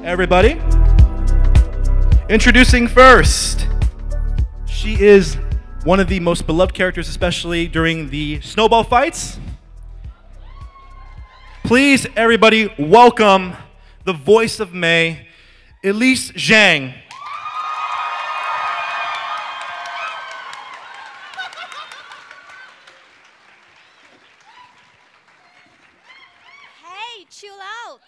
everybody. Introducing first, she is one of the most beloved characters, especially during the snowball fights. Please, everybody, welcome the voice of May, Elise Zhang. Hey, chill out.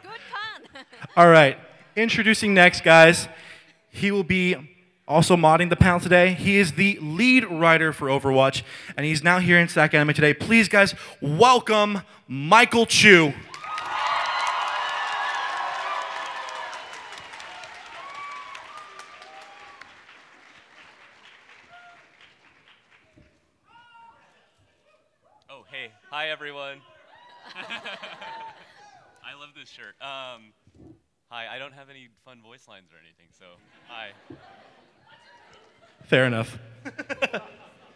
Good pun. All right, introducing next, guys. He will be also modding the panel today. He is the lead writer for Overwatch, and he's now here in SacAnime today. Please, guys, welcome Michael Chu. Oh, hey. Hi, everyone. I love this shirt. Hi, I don't have any fun voice lines or anything, so hi. Fair enough.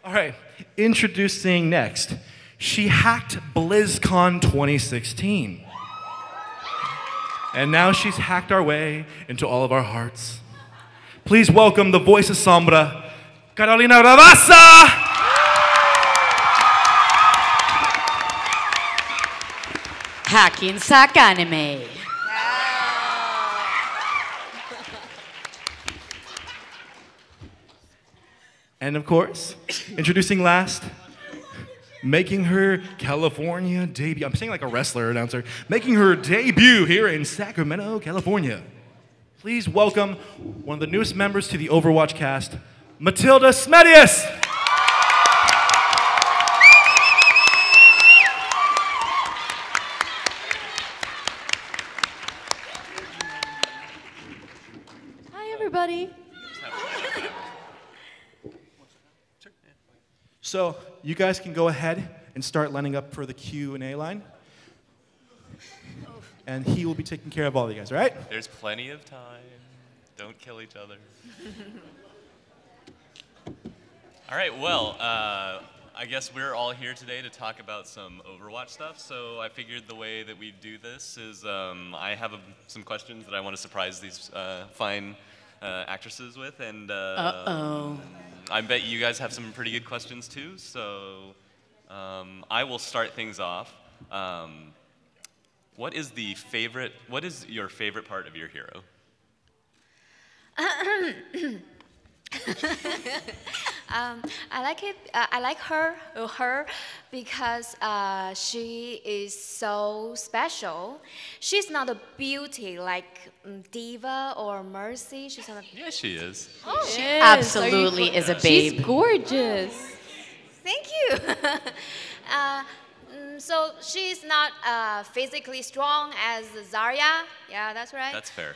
All right, introducing next. She hacked BlizzCon 2016. And now she's hacked our way into all of our hearts. Please welcome the voice of Sombra, Carolina Ravassa! Hacking SacAnime. And of course, introducing last, making her California debut. I'm saying like a wrestler announcer. Making her debut here in Sacramento, California. Please welcome one of the newest members to the Overwatch cast, Matilda Smedius. Hi, everybody. So you guys can go ahead and start lining up for the Q&A line. And he will be taking care of all of you guys, all right? There's plenty of time. Don't kill each other. All right, well, I guess we're all here today to talk about some Overwatch stuff. So I figured the way that we do this is I have some questions that I want to surprise these fine actresses with. And I bet you guys have some pretty good questions too. So I will start things off. What is your favorite part of your hero? I like it. I like her because she is so special. She's not a beauty like Diva or Mercy. She's not. Yeah, she is. Oh, She absolutely is a babe. She's gorgeous. Thank you. So she's not physically strong as Zarya. Yeah, that's right. That's fair.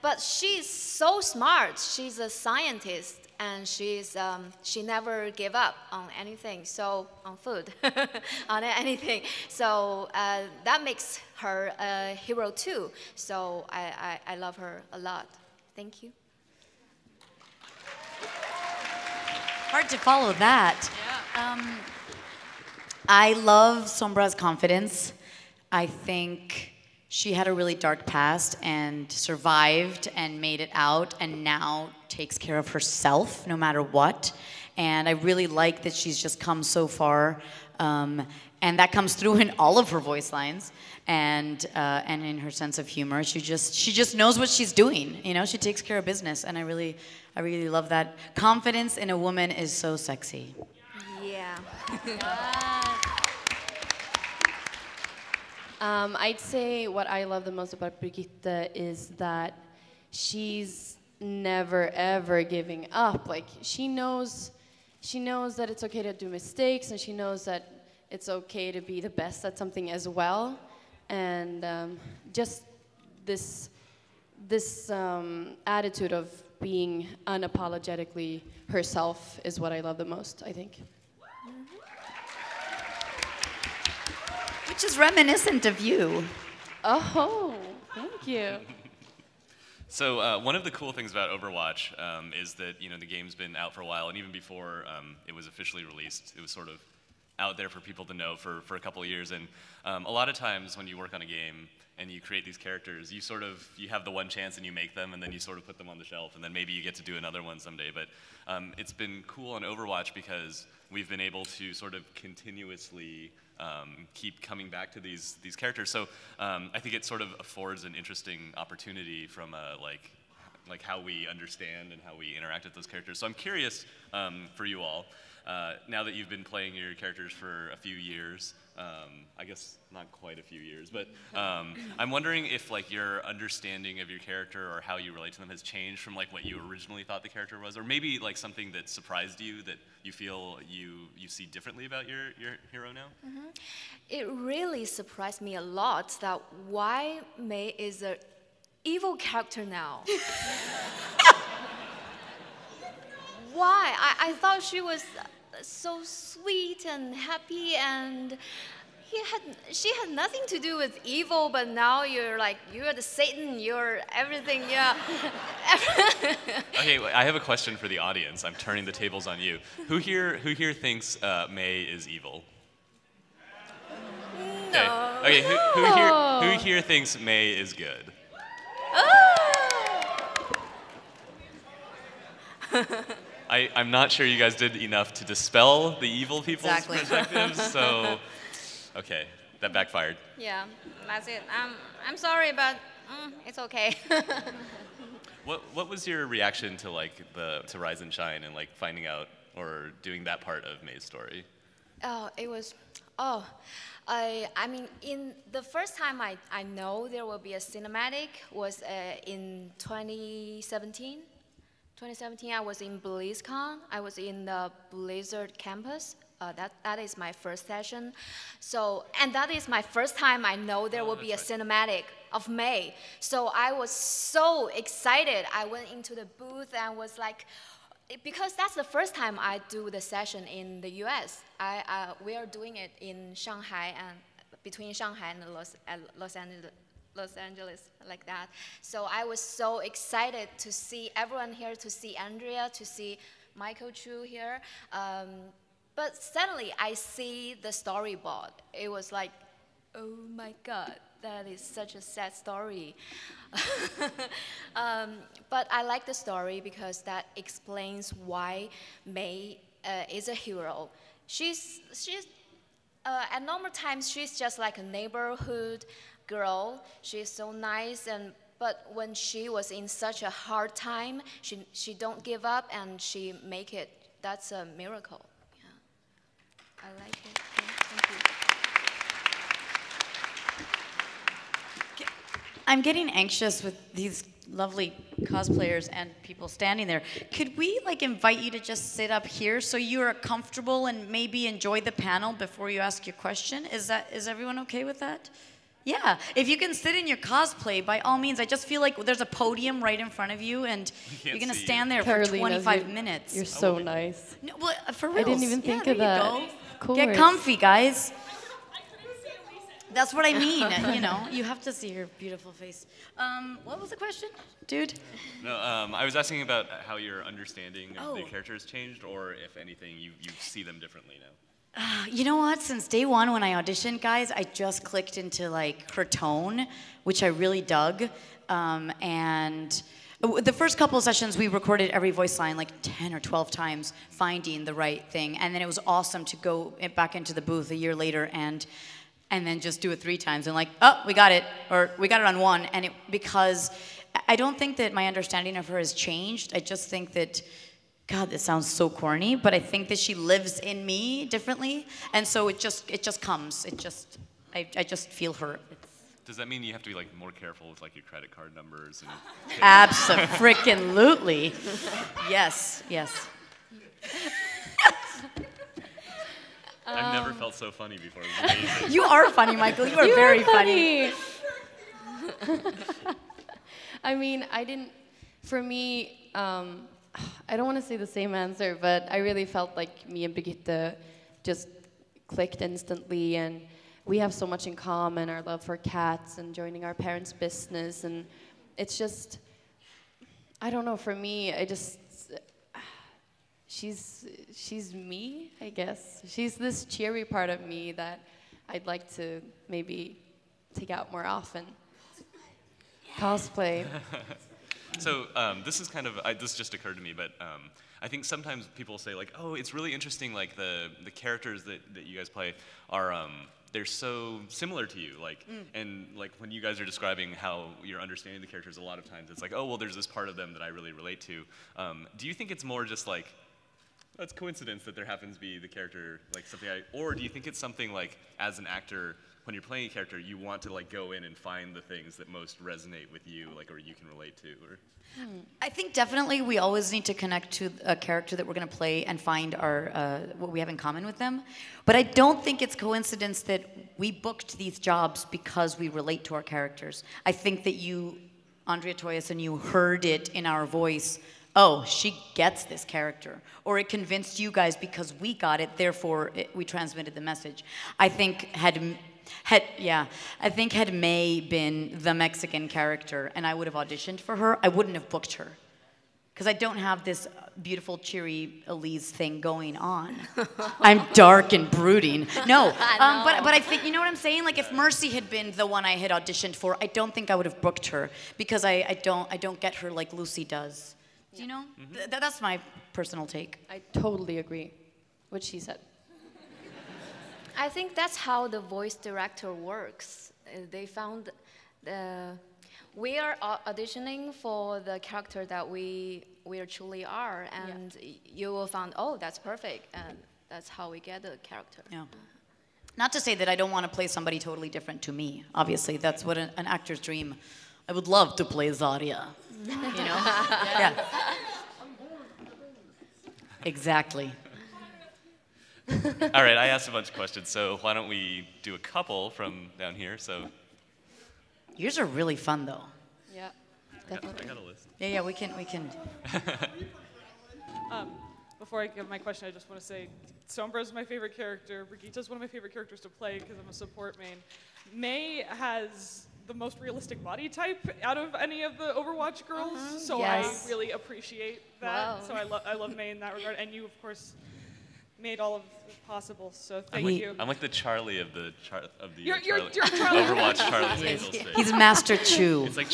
But she's so smart. She's a scientist, and she never give up on anything. So on food, on anything. So that makes her a hero too. So I love her a lot. Thank you. Hard to follow that. Yeah. I love Sombra's confidence. I think she had a really dark past and survived and made it out and now takes care of herself no matter what. And I really like that she's just come so far. And that comes through in all of her voice lines and in her sense of humor. She just knows what she's doing. You know, she takes care of business. And I really love that. Confidence in a woman is so sexy. Yeah. I'd say what I love the most about Brigitte is that she's never ever giving up. Like she knows that it's okay to do mistakes, and she knows that it's okay to be the best at something as well. And just this attitude of being unapologetically herself is what I love the most, I think. Which is reminiscent of you. Oh, thank you. So one of the cool things about Overwatch is that the game's been out for a while, and even before it was officially released, it was sort of out there for people to know for a couple of years. And a lot of times when you work on a game and you create these characters, you have the one chance and you make them, and then you sort of put them on the shelf, and then maybe you get to do another one someday. But it's been cool on Overwatch because we've been able to sort of continuously keep coming back to these characters. So I think it sort of affords an interesting opportunity from like how we understand and how we interact with those characters. So I'm curious for you all, now that you've been playing your characters for a few years, I guess not quite a few years, but I'm wondering if like your understanding of your character or how you relate to them has changed from like what you originally thought the character was, or maybe like something that surprised you that you feel you see differently about your hero now? Mm-hmm. It really surprised me a lot that why Mei is an evil character now. Why? I thought she was so sweet and happy, and she had nothing to do with evil, but now you're the Satan, you're everything, yeah. Okay, I have a question for the audience. I'm turning the tables on you. Who here thinks Mei is evil? No. Okay, who here thinks Mei is good? I'm not sure you guys did enough to dispel the evil people's perspectives, so, okay, that backfired. Yeah, that's it. I'm sorry, but it's okay. What was your reaction to like to Rise and Shine and like finding out or doing that part of Mei's story? I mean, in the first time I know there will be a cinematic was in 2017. 2017, I was in BlizzCon. I was in the Blizzard campus. That is my first session. So, and that is my first time I know there will be a cinematic of Mei. So I was so excited. I went into the booth and was like, because that's the first time I do the session in the US. We are doing it in Shanghai and between Shanghai and Los Angeles, like that. So I was so excited to see everyone here, to see Andrea, to see Michael Chu here. But suddenly I see the storyboard. It was like, oh my God, that is such a sad story. But I like the story because that explains why Mei is a hero. She's at normal times, she's just like a neighborhood girl. She's so nice, but when she was in such a hard time, she don't give up and she make it. That's a miracle. Yeah, I like it. Thank you. I'm getting anxious with these lovely cosplayers and people standing there. Could we like invite you to just sit up here so you're comfortable and maybe enjoy the panel before you ask your question? Is everyone okay with that? Yeah, if you can sit in your cosplay, by all means. I just feel like there's a podium right in front of you, and you're gonna stand there for 25 minutes. You're so nice. No, well, for real. I didn't even think of that. Of course. Get comfy, guys. That's what I mean. You know, you have to see her beautiful face. What was the question, dude? No, I was asking about how your understanding of the characters changed, or if anything, you see them differently now. You know what? Since day one when I auditioned, guys, I just clicked into like her tone, which I really dug. And the first couple of sessions, we recorded every voice line like 10 or 12 times, finding the right thing. And then it was awesome to go back into the booth a year later and then just do it 3 times and like, oh, we got it, or we got it on 1. And because I don't think that my understanding of her has changed. I just think that, God, this sounds so corny, but I think that she lives in me differently, and so it just comes. I just feel her. Does that mean you have to be like more careful with like your credit card numbers? And Abso-freaking-lutely. Yes. I've never felt so funny before. It was amazing. You are funny, Michael. You are very funny. I mean, for me, I don't want to say the same answer, but I really felt like me and Brigitte just clicked instantly, and we have so much in common, our love for cats and joining our parents' business, and it's just, I don't know. For me, she's me, I guess. She's this cheery part of me that I'd like to maybe take out more often. Cosplay. So this is kind of, this just occurred to me, but I think sometimes people say like, oh, it's really interesting, like the characters that you guys play are, they're so similar to you, like, and like when you guys are describing how you're understanding the characters, a lot of times it's like, oh, well, there's this part of them that I really relate to. Do you think it's more just like, that's coincidence that there happens to be the character, like something or do you think it's something like, as an actor, when you're playing a character, you want to like go in and find the things that most resonate with you, like, or you can relate to, or? I think definitely we always need to connect to a character that we're going to play and find our what we have in common with them. But I don't think it's coincidence that we booked these jobs because we relate to our characters. I think that you, Andrea Toyas, and you heard it in our voice. Oh, she gets this character. Or it convinced you guys because we got it, therefore we transmitted the message. I think had May been the Mexican character and I would have auditioned for her, I wouldn't have booked her. Because I don't have this beautiful, cheery Elise thing going on. I'm dark and brooding. No, but I think, you know what I'm saying? Like if Mercy had been the one I had auditioned for, I don't think I would have booked her because I don't get her like Lucy does. Do you know? That's my personal take. I totally agree. What she said. I think that's how the voice director works. They found we are auditioning for the character that we truly are, and you will find, oh, that's perfect, and that's how we get the character. Yeah. Not to say that I don't want to play somebody totally different to me. Obviously, that's what an actor's dream. I would love to play Zarya. You know? Yeah. Exactly. All right, I asked a bunch of questions, so why don't we do a couple from down here? So yours are really fun, though. Yeah, definitely. I got a list. Yeah, we can. Before I give my question, I just want to say Sombra is my favorite character. Brigitte is one of my favorite characters to play because I'm a support main. May has the most realistic body type out of any of the Overwatch girls, so yes. I really appreciate that. Wow. So I love May in that regard, and you, of course, made all of it possible. So thank you. I'm like the Charlie of the You're Charlie. Overwatch Charlie's Angels today. He's Master Chu. It's like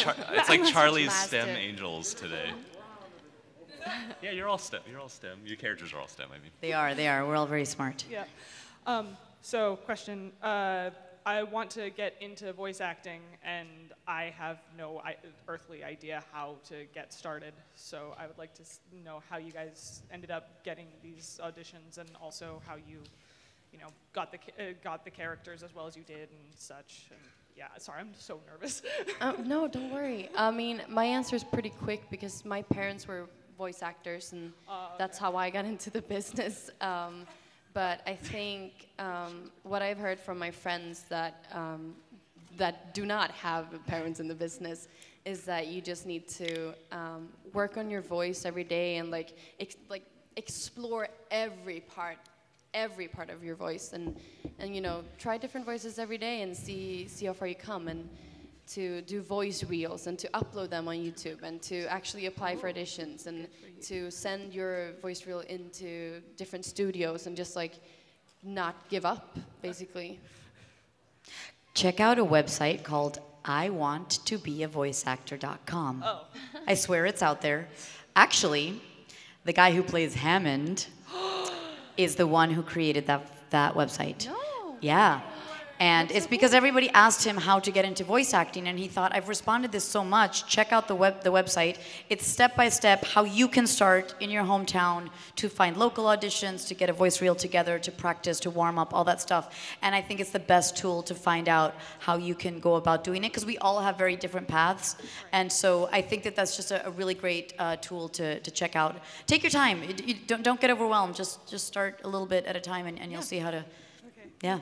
Charlie's Master. STEM angels today. Yeah, you're all STEM. You're all STEM. Your characters are all STEM. I mean. They are. We're all very smart. Yeah. So question. I want to get into voice acting, and I have no earthly idea how to get started. So I would like to know how you guys ended up getting these auditions, and also how you got the characters as well as you did and such. And yeah, sorry, I'm so nervous. No, don't worry. I mean, my answer is pretty quick because my parents were voice actors, and that's how I got into the business. But I think what I've heard from my friends that do not have parents in the business is that you just need to work on your voice every day and explore every part of your voice, and try different voices every day and see how far you come, and to do voice reels and to upload them on YouTube and to actually apply for auditions and to send your voice reel into different studios and just not give up, basically. Check out a website called iwanttobeavoiceactor.com. Oh. I swear it's out there. Actually, the guy who plays Hammond is the one who created that website. No. Yeah. And it's because everybody asked him how to get into voice acting, and he thought, I've responded this so much, check out the website. It's step-by-step how you can start in your hometown to find local auditions, to get a voice reel together, to practice, to warm up, all that stuff. And I think it's the best tool to find out how you can go about doing it, because we all have very different paths. And so I think that that's just a really great tool to check out. Take your time. Don't get overwhelmed. Just start a little bit at a time, and you'll see how to... Yeah.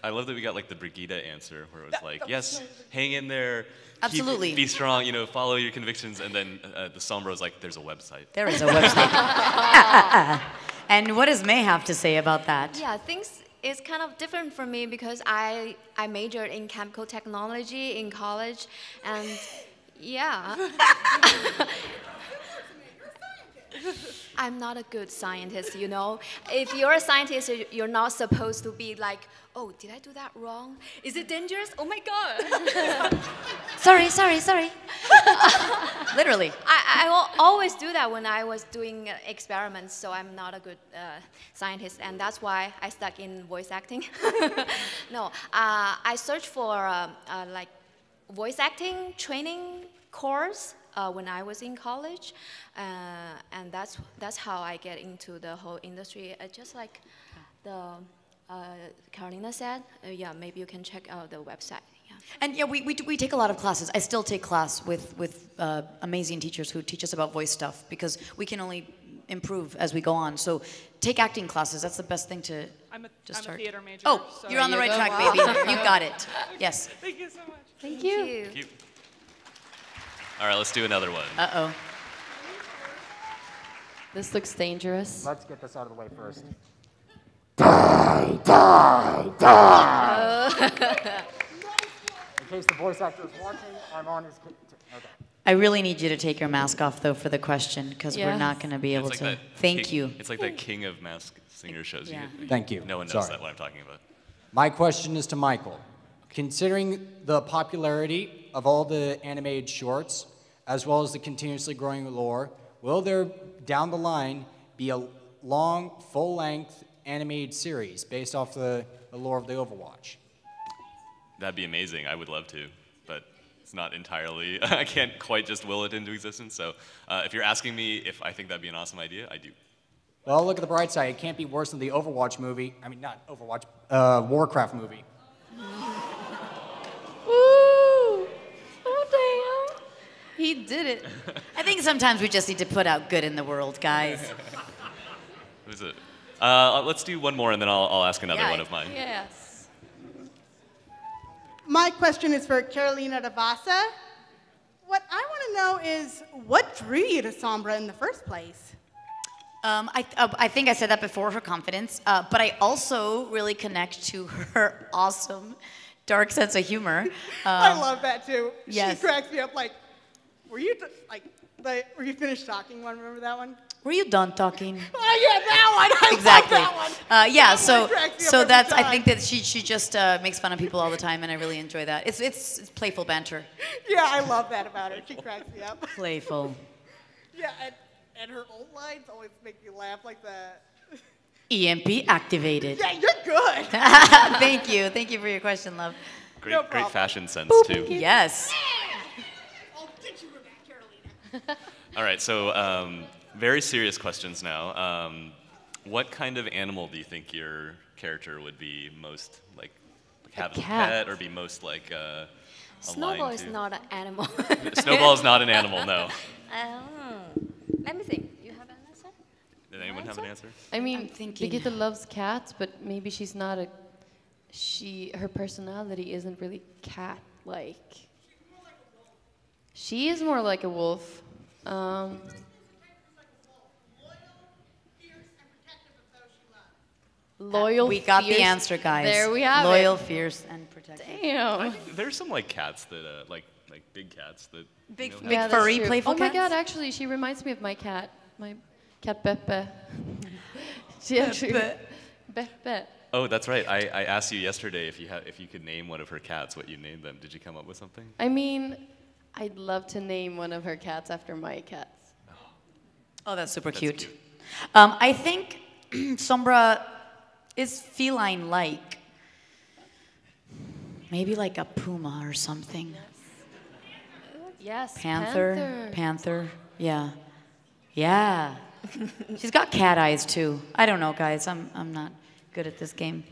I love that we got the Brigitte answer where it was like, yes, hang in there, absolutely, be strong, follow your convictions, and then the Sombra was like, there's a website. There is a website. And what does May have to say about that? Yeah, things is kind of different for me because I majored in chemical technology in college, and yeah. I'm not a good scientist, you know. If you're a scientist, you're not supposed to be like, oh, did I do that wrong? Is it dangerous? Oh my God. Sorry. Literally. I will always do that when I was doing experiments, so I'm not a good scientist, and that's why I stuck in voice acting. No, I searched for like voice acting training course when I was in college, and that's how I get into the whole industry. Just like the Carolina said, yeah, maybe you can check out the website. Yeah. And yeah, we take a lot of classes. I still take class with amazing teachers who teach us about voice stuff because we can only improve as we go on. So take acting classes. That's the best thing to start. I'm a theater major. Oh, so you're on the right track, baby. You got it. Yes. Thank you so much. Thank you. Thank you. All right, let's do another one. Uh-oh. This looks dangerous. Let's get this out of the way first. In case the voice actor is watching, I'm on his... Okay. I really need you to take your mask off, though, for the question, because we're not going to be able to. Thank you. It's like that King of Mask Singer shows. Yeah. Thank you. No one knows Sorry. that what I'm talking about. My question is to Michael. Considering the popularity of all the animated shorts, as well as the continuously growing lore, will there, down the line, be a long, full-length animated series based off the lore of the Overwatch? That'd be amazing. I would love to, but it's not entirely. I can't quite just will it into existence. So if you're asking me if I think that'd be an awesome idea, I do. Well, look at the bright side. It can't be worse than the Overwatch movie. I mean, not Overwatch, Warcraft movie. Ooh! Oh, damn. He did it. I think sometimes we just need to put out good in the world, guys. Who's it? Let's do one more, and then I'll ask another one of mine. Yes. My question is for Carolina Ravassa. What I want to know is, what drew you to Sombra in the first place? I think I said that before, her confidence, but I also really connect to her awesome dark sense of humor. I love that too. Yes. She cracks me up like, were you finished talking one? Remember that one? Were you done talking? Oh yeah, that one. Exactly. Love that one. Yeah. That one cracks me up So every that's. I time. think that she just makes fun of people all the time, and I really enjoy that. It's playful banter. Yeah, I love that about her. She cracks me up. Playful. Yeah, and her old lines always make me laugh like that. EMP activated. Yeah, you're good. Thank you. Thank you for your question, love. Great fashion sense too. Yes. I'll get you with that, Carolina. All right, so very serious questions now. What kind of animal do you think your character would be most like have as a pet, or be most like Snowball aligned is to? not an animal. Snowball is not an animal, no. Let me think. Do you have an answer? Did anyone have an answer? I mean, I'm thinking. Brigitte loves cats, but maybe she's not a. Her personality isn't really cat-like. She is more like a wolf. Loyal. We got the fierce- answer, guys. There we have Loyal, it. fierce, and protective. Damn. There's some like cats that like big cats that Big, you know, big Yeah, that's furry, true. playful Oh my cats? god, actually, she reminds me of my cat Pepe. She actually. Pepe. Oh, that's right. I asked you yesterday if you could name one of her cats, what you named them. Did you come up with something? I mean, I'd love to name one of her cats after my cats. Oh, that's super That's cute. cute. I think Sombra is feline-like. Maybe like a puma or something. Yes. Panther. Yeah. Yeah. She's got cat eyes too. I don't know, guys. I'm not good at this game.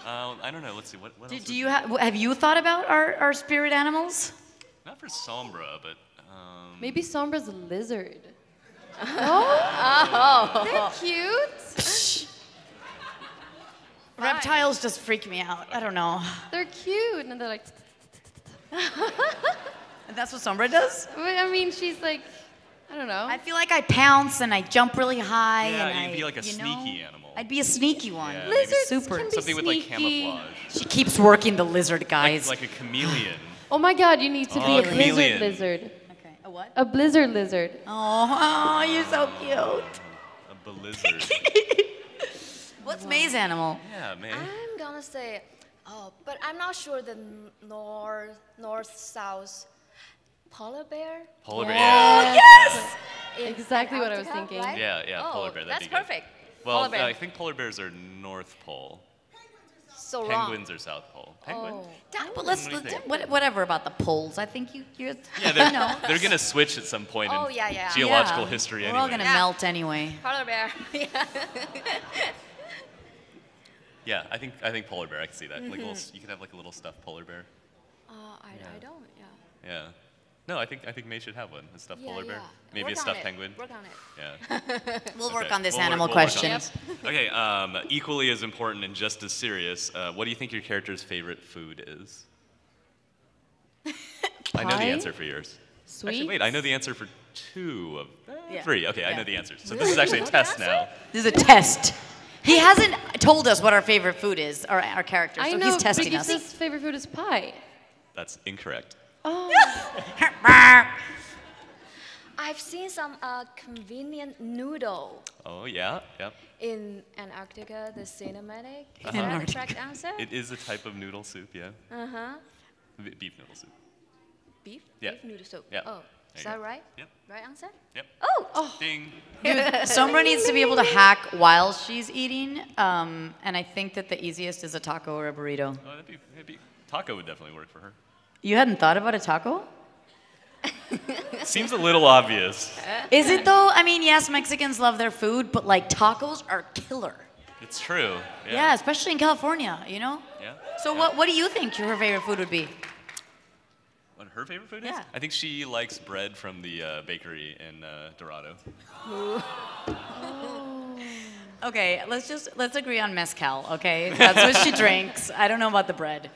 I don't know. Let's see. What else? Do you have you thought about our spirit animals? Not for Sombra, but Maybe Sombra's a lizard. They're cute. Reptiles just freak me out. I don't know. They're cute, and they're like. That's what Sombra does? I mean, she's like, I don't know. I feel like I pounce and I jump really high. Yeah, and you'd be like a you know, sneaky animal. I'd be a sneaky one. Yeah, Lizards Super. can be something with like sneaky. camouflage, She keeps working the lizard, guys. like a chameleon. Oh my god, you need to be a chameleon. lizard. Okay. A what? A blizzard lizard. Oh, you're so cute. A blizzard. What's May's animal? Yeah, May. I'm gonna say, but I'm not sure the north-south polar bear. Polar bear. Oh, Yeah. yes! Exactly what I was Antarctica, thinking. right? Yeah, Oh, polar bear. That'd that's be good. perfect. Well, Polar bear. I think polar bears are North Pole. So wrong. Penguins are South Pole. Penguin? Oh. But What do you think? whatever about the poles. I think you're. Yeah, they're gonna switch at some point Oh, in yeah. geological Yeah. history We're anyway. all gonna Yeah. melt anyway. Polar bear. Yeah. Yeah, I think polar bear. I can see that. Like you could have like a little stuffed polar bear. I don't. Yeah. Yeah. No, I think May should have one. A stuffed polar bear. Yeah. Maybe Work a on stuffed it. penguin. Work on it. Yeah. We'll work Okay. on this We'll animal work on question. this. Okay. Equally as important and just as serious. What do you think your character's favorite food is? I know the Pie? answer for yours. Actually, wait. I know the answer for two of Yeah. three. Okay, I Yeah. know the answers. So this is actually a test now. This is a test. He hasn't told us what our favorite food is, our character, I so know he's testing us. Brigitte's favorite food is pie. That's incorrect. Oh. I've seen some convenient noodle Oh yeah. Yep. in Antarctica, the cinematic. Is Uh-huh. that the Antarctica. correct answer? It is a type of noodle soup. Yeah. Beef noodle soup. Beef? Yeah. Beef noodle soup. Yeah. Oh, There is you that go. right? Yep. Right answer? Yep. Oh! Ding. Dude, Sombra needs to be able to hack while she's eating, and I think that the easiest is a taco or a burrito. Oh, that'd be taco would definitely work for her. You hadn't thought about a taco? Seems a little obvious. Is it though? I mean, yes, Mexicans love their food, but like tacos are killer. It's true. Yeah, especially in California, you know? Yeah. So Yeah. what do you think your favorite food would be? What her favorite food is? Yeah. I think she likes bread from the bakery in Dorado. Okay, let's agree on mezcal, okay? That's what she drinks. I don't know about the bread.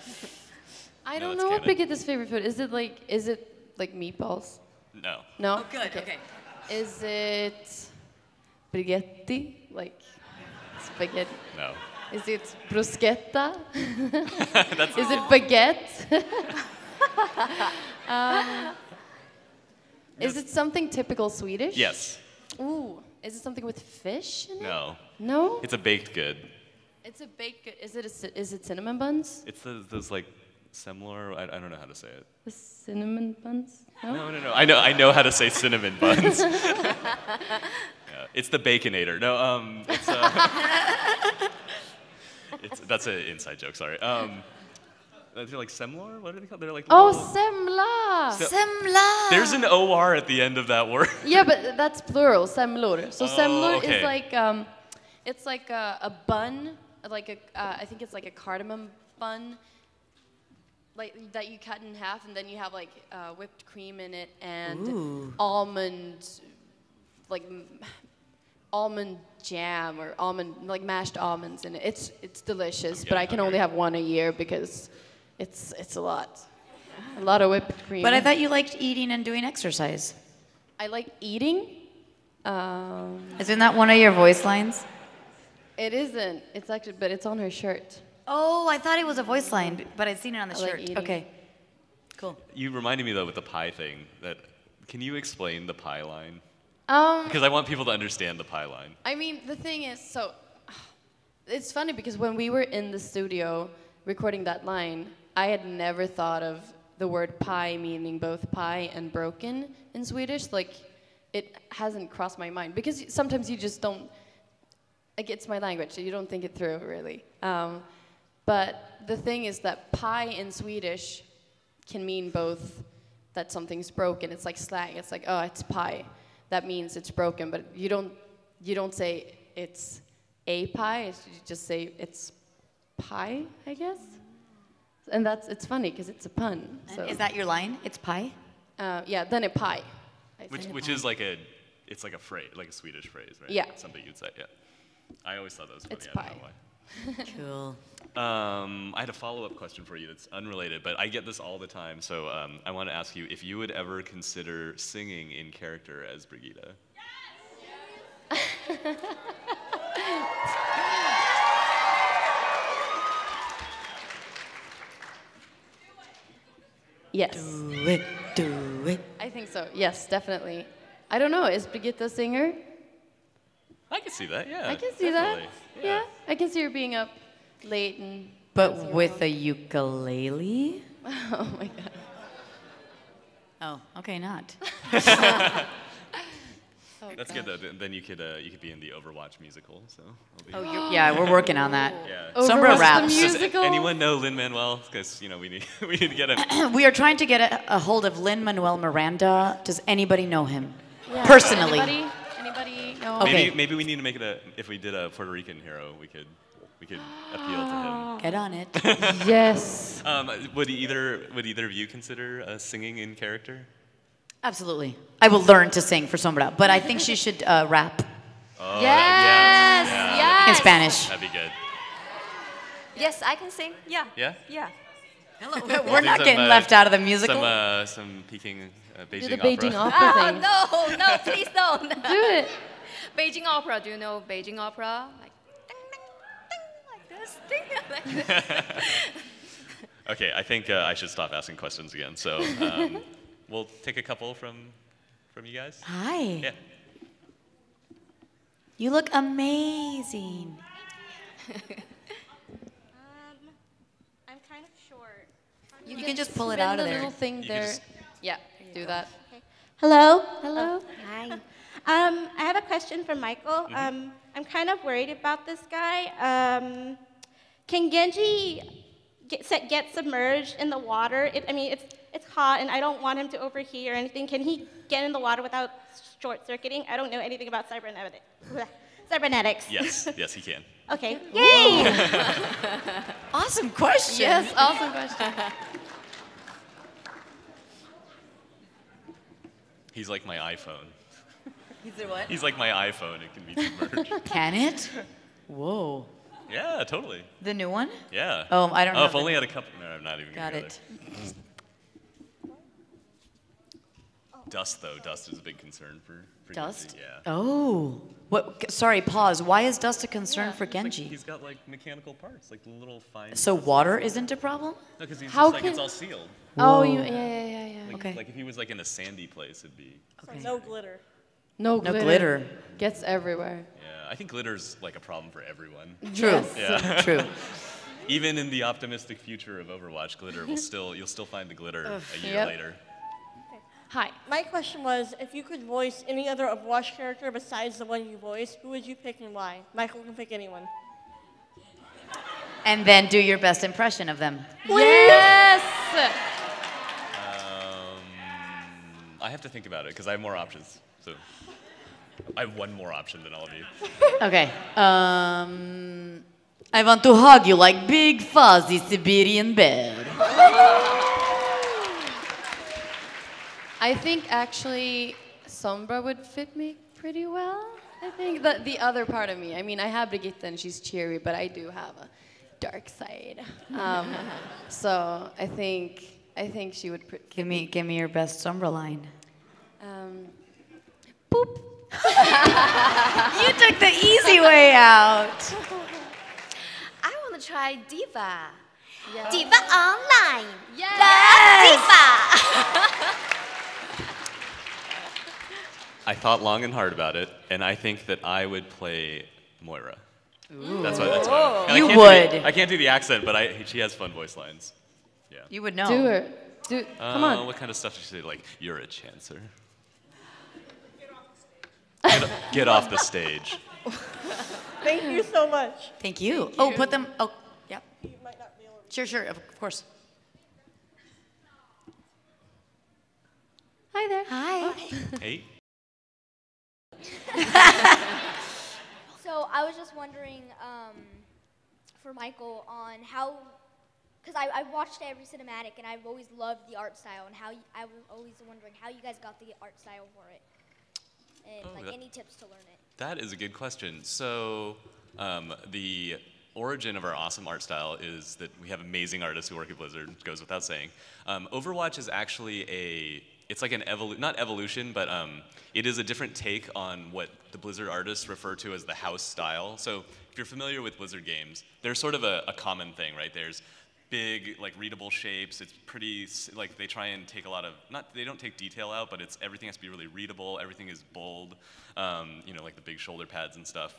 I No, don't it's know what canon. Brigitte's favorite food is. Is it like meatballs? No. No. Oh, good, okay. Is it Brigitte? Like spaghetti? No. Is it bruschetta? That's Is it baguette? Is it something typical Swedish? Yes. Ooh. Is it something with fish in it? No. No? It's a baked good. It's a baked good. Is it cinnamon buns? It's those like semler. I don't know how to say it. The cinnamon buns? No? No. I know how to say cinnamon buns. Yeah, it's the baconator. No. That's an inside joke. Sorry. They're like semler. What are they called? They're like. Oh, little- semla! Semla! There's an OR at the end of that word. Yeah, but that's plural, semlor. So semlor okay. is like, it's like a bun, like I think it's like a cardamom bun, like that you cut in half, and then you have like whipped cream in it and almond, like almond jam or almond, like mashed almonds in it. It's delicious, I'm but I getting can only hungry. have one a year because it's a lot. A lot of whipped cream. But I thought you liked eating and doing exercise. I like eating. Isn't that one of your voice lines? It isn't. It's actually, but it's on her shirt. Oh, I thought it was a voice line, but I'd seen it on the I like shirt. eating. Okay, cool. You reminded me though with the pie thing that. Can you explain the pie line? Um, Because I want people to understand the pie line. I mean, the thing is, so it's funny because when we were in the studio recording that line, I had never thought of the word pie meaning both pie and broken in Swedish. Like, it hasn't crossed my mind because sometimes you just don't. Like, it's my language, so you don't think it through really. But the thing is that pie in Swedish can mean both that something's broken. It's like slang. It's like, oh, it's pie. That means it's broken, but you don't say it's a pie. You just say it's pie, I guess. And it's funny because it's a pun. So. Is that your line? It's pie? Yeah, then a pie. Which is like it's like a phrase, like a Swedish phrase, right? Yeah. Something you'd say, yeah. I always thought that was funny. It's I don't pie. know why. Cool. I had a follow-up question for you that's unrelated, but I get this all the time. So I want to ask you if you would ever consider singing in character as Brigitte. Yes. Do it, do it. I think so. Yes, definitely. I don't know. Is Brigitte a singer? I can see that, yeah. I can see that. definitely. Yeah. I can see her being up late and. But with a ukulele? Oh my god. Oh, okay, not. That's good though. Then you could be in the Overwatch musical. So. Yeah, we're working on that. Yeah. Sombra Overwatch the raps. musical? Anyone know Lin-Manuel? Because we need to get him. We are trying to get a hold of Lin-Manuel Miranda. Does anybody know him? Yeah. Personally. Anybody know? Okay. Maybe we need to make it if we did a Puerto Rican hero, we could appeal to him. Get on it. Yes. Would either of you consider singing in character? Absolutely. I will learn to sing for Sombra, but I think she should rap Oh, Yes, yeah, yes. in Spanish. That'd be good. Yes, I can sing. Yeah. Yeah. Yeah. We're not getting left out of the musical. Some Peking Do Beijing the Beijing opera. opera thing. No, please don't. Do it. Beijing opera. Do you know Beijing opera? Like ding, ding, like this, ding, like this. Okay, I think I should stop asking questions again. So we'll take a couple from you guys. Hi. Yeah. You look amazing. I'm kind of short. You can just pull it Spin out of the there. little thing You can there. just- Yeah, do that. Hello. Hello. Hi. I have a question for Michael. I'm kind of worried about this guy. Can Genji get submerged in the water? It's hot, and I don't want him to overheat or anything. Can he get in the water without short circuiting? I don't know anything about cybernetics. Yes, yes, he can. Okay. Yay! Awesome question. Yes, awesome question. He's like my iPhone. He's a what? He's like my iPhone. It can be submerged. Can it? Whoa. Yeah, totally. The new one? Yeah. Oh, I don't know. Oh, if only I had a couple. No, I'm not even. Got gonna go it. there. Dust, though. Dust is a big concern for Dust? Genji. Yeah. Oh. What? Sorry, pause. Why is dust a concern for It's like Genji? he's got like mechanical parts, like little fine. So water isn't a problem? No, because he's How just like it's can- all sealed. Oh, Whoa. yeah. Okay. Like if he was like in a sandy place, it'd be. No glitter. No No glitter. glitter. Gets everywhere. Yeah, I think glitter's like a problem for everyone. True. Yeah. True. Even in the optimistic future of Overwatch, glitter you'll still find the glitter a year Yep. later. Hi. My question was, if you could voice any other Overwatch character besides the one you voiced, who would you pick and why? Michael can pick anyone. And then do your best impression of them. Yes. I have to think about it because I have more options. So I have one more option than all of you. Okay. I want to hug you like big fuzzy Siberian bear. I think actually Sombra would fit me pretty well. I think that the other part of me. I mean, I have Brigitte and she's cheery, but I do have a dark side. So I think she would. Give me your best Sombra line. Boop. You took the easy way out. I want to try Diva. Diva Online. Yes. Diva. I thought long and hard about it, and I think that I would play Moira. That's why. And You I can't would. I can't do the accent, but she has fun voice lines. Yeah. You would know. Do her. Come on. What kind of stuff does she say? Like, you're a chancer. Get off the stage. Thank you so much. Thank you. Oh, put them. Oh, yeah. You might not be able to. Sure, of course. Hi there. Hi. Hey. So I was just wondering for Michael on how, because I watched every cinematic and I've always loved the art style and I was always wondering how you guys got the art style for it and any tips to learn it. That is a good question. So the origin of our awesome art style is that we have amazing artists who work at Blizzard, goes without saying. Overwatch is actually it's like an not evolution, but it is a different take on what the Blizzard artists refer to as the house style. So if you're familiar with Blizzard games, there's sort of a common thing, right? There's big, like readable shapes. It's pretty, like they try and take a lot of, they don't take detail out, but everything has to be really readable. Everything is bold, you know, like the big shoulder pads and stuff.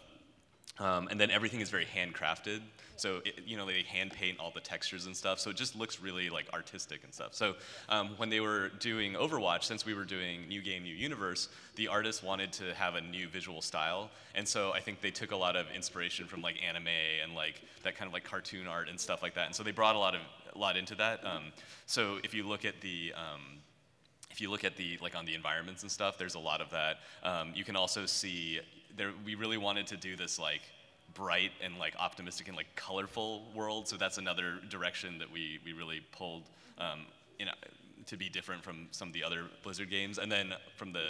And then everything is very handcrafted. So, you know, they hand paint all the textures and stuff. So it just looks really like artistic and stuff. So when they were doing Overwatch, since we were doing New Game, New Universe, the artists wanted to have a new visual style. And so I think they took a lot of inspiration from like anime and like that kind of like cartoon art and stuff like that. And so they brought a lot into that. So if you look at the, like on the environments and stuff, there's a lot of that. You can also see, we really wanted to do this like bright and like optimistic and like colorful world. So that's another direction that we really pulled to be different from some of the other Blizzard games. And then from the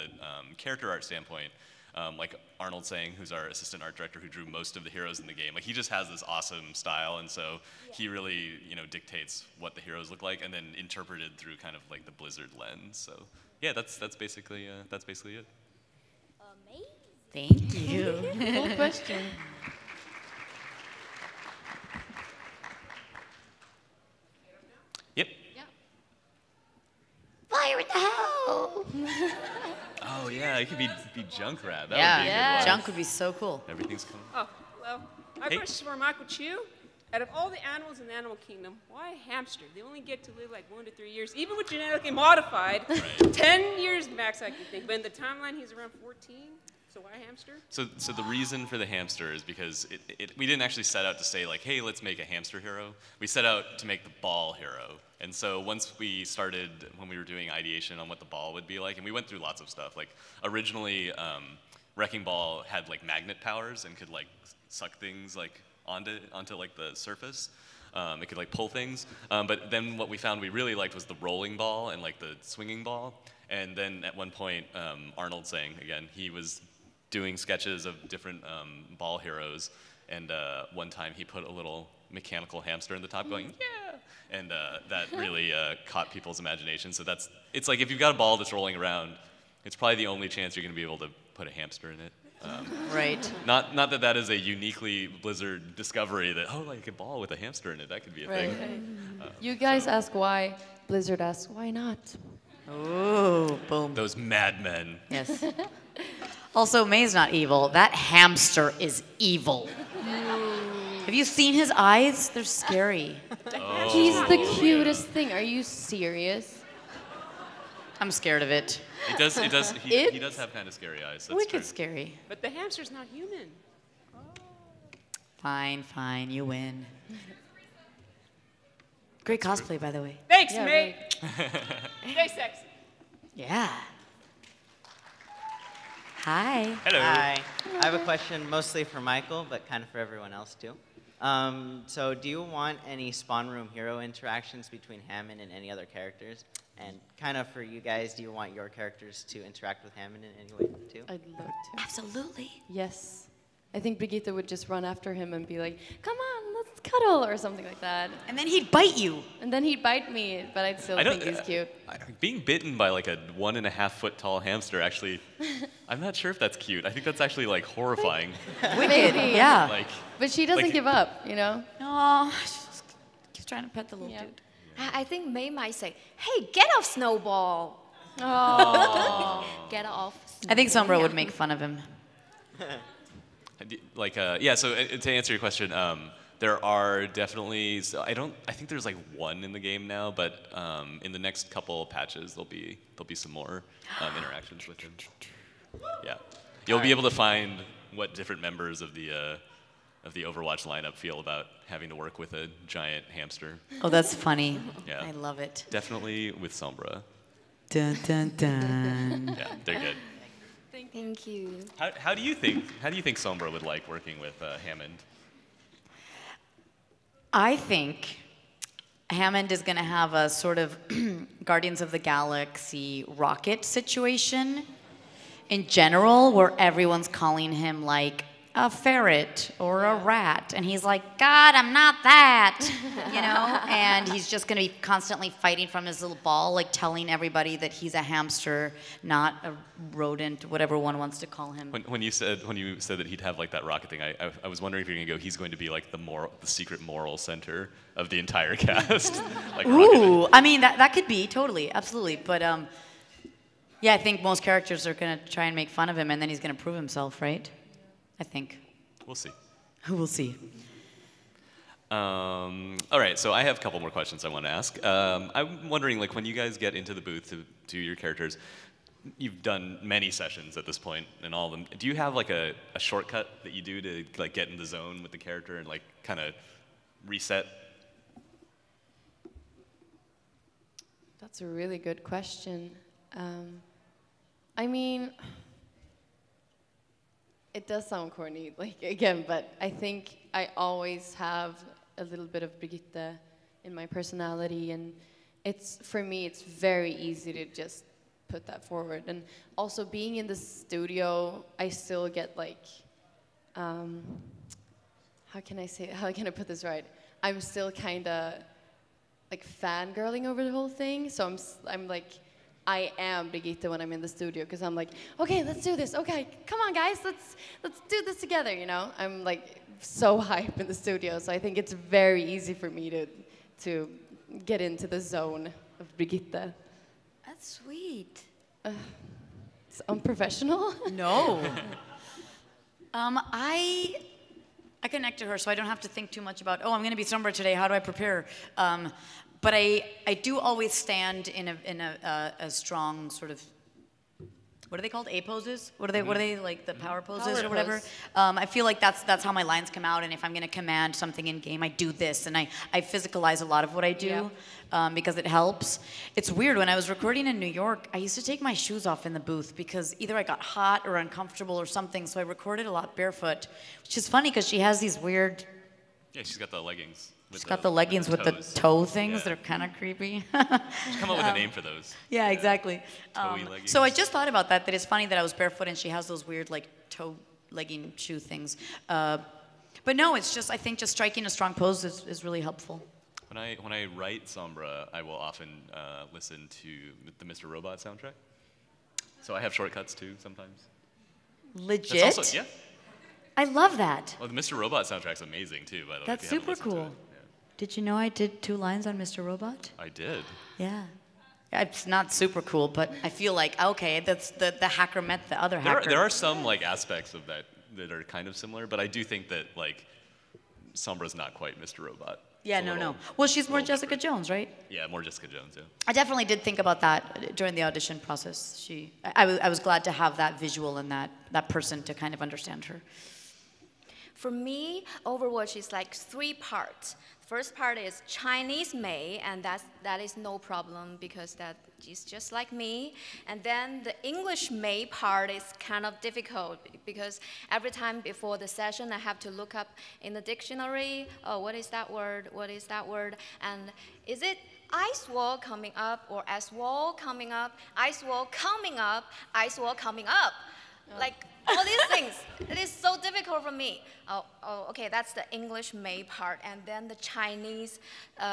character art standpoint, like Arnold Zhang, who's our assistant art director who drew most of the heroes in the game, like he just has this awesome style, and so he really, you know, dictates what the heroes look like, and then interpreted through kind of like the Blizzard lens. So yeah, that's basically it. Amazing. Thank you. Cool question. Yep. Fire in the hell! Oh yeah, it could be Junkrat. That would be Yeah, a good one. Junk would be so cool. Everything's coming. Oh, hello. My Hey. question is for Michael Chu. Out of all the animals in the animal kingdom, why a hamster? They only get to live like 1 to 3 years, even with genetically modified. 10 years max, I can think. But in the timeline, he's around 14. So why a hamster? So the reason for the hamster is because we didn't actually set out to say like, hey, let's make a hamster hero. We set out to make the ball hero. And so once we started, when we were doing ideation on what the ball would be like, and we went through lots of stuff. Like originally, Wrecking Ball had like magnet powers and could like suck things like onto like the surface. It could like pull things. But then what we found we really liked was the rolling ball and like the swinging ball. And then at one point, Arnold Zhang, again, he was doing sketches of different ball heroes, and one time he put a little mechanical hamster in the top going, yeah! And that really caught people's imagination. So it's like if you've got a ball that's rolling around, it's probably the only chance you're gonna be able to put a hamster in it. Right. Not that is a uniquely Blizzard discovery that, oh, like a ball with a hamster in it, that could be a thing. You guys ask why, Blizzard asks why not. Ooh, boom. Those madmen. Yes. Also, May's not evil. That hamster is evil. Have you seen his eyes? They're scary. Oh. He's the cutest thing. Are you serious? I'm scared of it. He does have kind of scary eyes. That's Wicked true. scary. But the hamster's not human. Fine, you win. Great cosplay, by the way. Thanks, Yeah, mate. Stay sexy. Yeah. Hi. Hello. Hi. I have a question mostly for Michael, but kind of for everyone else too. So do you want any spawn room hero interactions between Hammond and any other characters? And kind of for you guys, do you want your characters to interact with Hammond in any way too? I'd love to. Absolutely. Yes. I think Brigitte would just run after him and be like, come on, let's cuddle, or something like that. And then he'd bite you. And then he'd bite me, but I'd still think he's cute. Being bitten by like a 1.5 foot tall hamster, actually, I'm not sure if that's cute. I think that's actually like horrifying. Wicked, yeah. Like, but she doesn't like- give up, you know? Oh, she just keeps trying to pet the little dude. I think May might say, hey, get off Snowball. Oh. Get off. I think Sombra Yeah. would make fun of him. Like, yeah. So to answer your question, there are definitely. So I think there's like one in the game now, but in the next couple patches there'll be some more interactions with him. Yeah, you'll be able to find what different members of the Overwatch lineup feel about having to work with a giant hamster. Oh, that's funny. Yeah. I love it. Definitely with Sombra. Dun, dun, dun. Yeah, they're good. Thank you. How do you think Sombra would like working with Hammond? I think Hammond is going to have a sort of Guardians of the Galaxy rocket situation in general, where everyone's calling him like a ferret or a rat, and he's like, God, I'm not that, you know? and he's just going to be constantly fighting from his little ball, like telling everybody that he's a hamster, not a rodent, whatever one wants to call him. When you said that he'd have like that rocket thing, I was wondering if you're gonna go. He's going to be like the secret moral center of the entire cast. Like Ooh, I mean that could be totally, absolutely, but yeah, I think most characters are gonna try and make fun of him, and then he's gonna prove himself, right? I think. We'll see. We'll see. All right, so I have a couple more questions I want to ask. I'm wondering, like, when you guys get into the booth to do your characters, you've done many sessions at this point and all of them. Do you have like a shortcut that you do to like get in the zone with the character and like kind of reset? That's a really good question. I mean, it does sound corny, like again, but I think I always have a little bit of Brigitte in my personality, and for me, it's very easy to just put that forward. And also being in the studio, I still get like, how can I put this right? I'm still kind of like fangirling over the whole thing, so I'm like, I am Brigitte when I'm in the studio, because I'm like, okay, let's do this. Okay, come on, guys, let's do this together. You know, I'm like so hyped in the studio, so I think it's very easy for me to get into the zone of Brigitte. That's sweet. It's unprofessional. No. I connect to her, so I don't have to think too much about, oh, I'm going to be Sombra today. How do I prepare? But I do always stand in a strong sort of, what are they called? A poses? What are they like, the power poses or whatever? I feel like that's how my lines come out, and if I'm going to command something in game, I do this, and I physicalize a lot of what I do because it helps. It's weird, when I was recording in New York, I used to take my shoes off in the booth because either I got hot or uncomfortable or something, so I recorded a lot barefoot, which is funny because she has these weird... Yeah, she's got the leggings. She's got the leggings with the toe things that are kind of creepy. Should come up with a name for those. Yeah, exactly. Toe-y leggings. So I just thought about that it's funny that I was barefoot and she has those weird like toe legging shoe things. But no, it's just, I think just striking a strong pose is really helpful. When I write Sombra, I will often listen to the Mr. Robot soundtrack. So I have shortcuts too sometimes. Legit? That's also, yeah. I love that. Well, the Mr. Robot soundtrack's amazing too, by the way. That's super cool. Did you know I did 2 lines on Mr. Robot? I did. Yeah. It's not super cool, but I feel like, okay, that's the hacker met the other hacker. There are some like aspects of that are kind of similar, but I do think that like Sombra's not quite Mr. Robot. Yeah, no. Well, she's more Jessica Jones, right? Yeah, more Jessica Jones, yeah. I definitely did think about that during the audition process. I was glad to have that visual and that person to kind of understand her. For me, Overwatch is like 3 parts. First part is Chinese made, and that is no problem because that is just like me. And then the English made part is kind of difficult because every time before the session, I have to look up in the dictionary, oh, what is that word? What is that word? And is it ice wall coming up or ice wall coming up, ice wall coming up, ice wall coming up? Like all these things, it is so difficult for me. Oh, okay, that's the English made part, and then the Chinese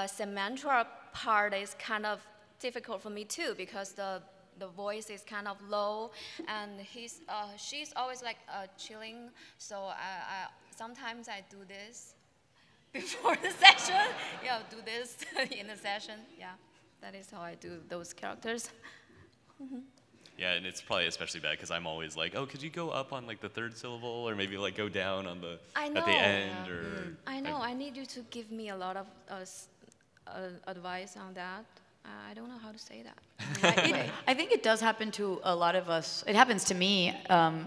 Samantha part is kind of difficult for me too because the voice is kind of low, and she's always like chilling. So sometimes I do this before the session. Yeah, do this in the session. Yeah, that is how I do those characters. Yeah, and it's probably especially bad because I'm always like, oh, could you go up on like the 3rd syllable or maybe like go down on at the end or. I know. I need you to give me a lot of advice on that. I don't know how to say that. I think it does happen to a lot of us. It happens to me.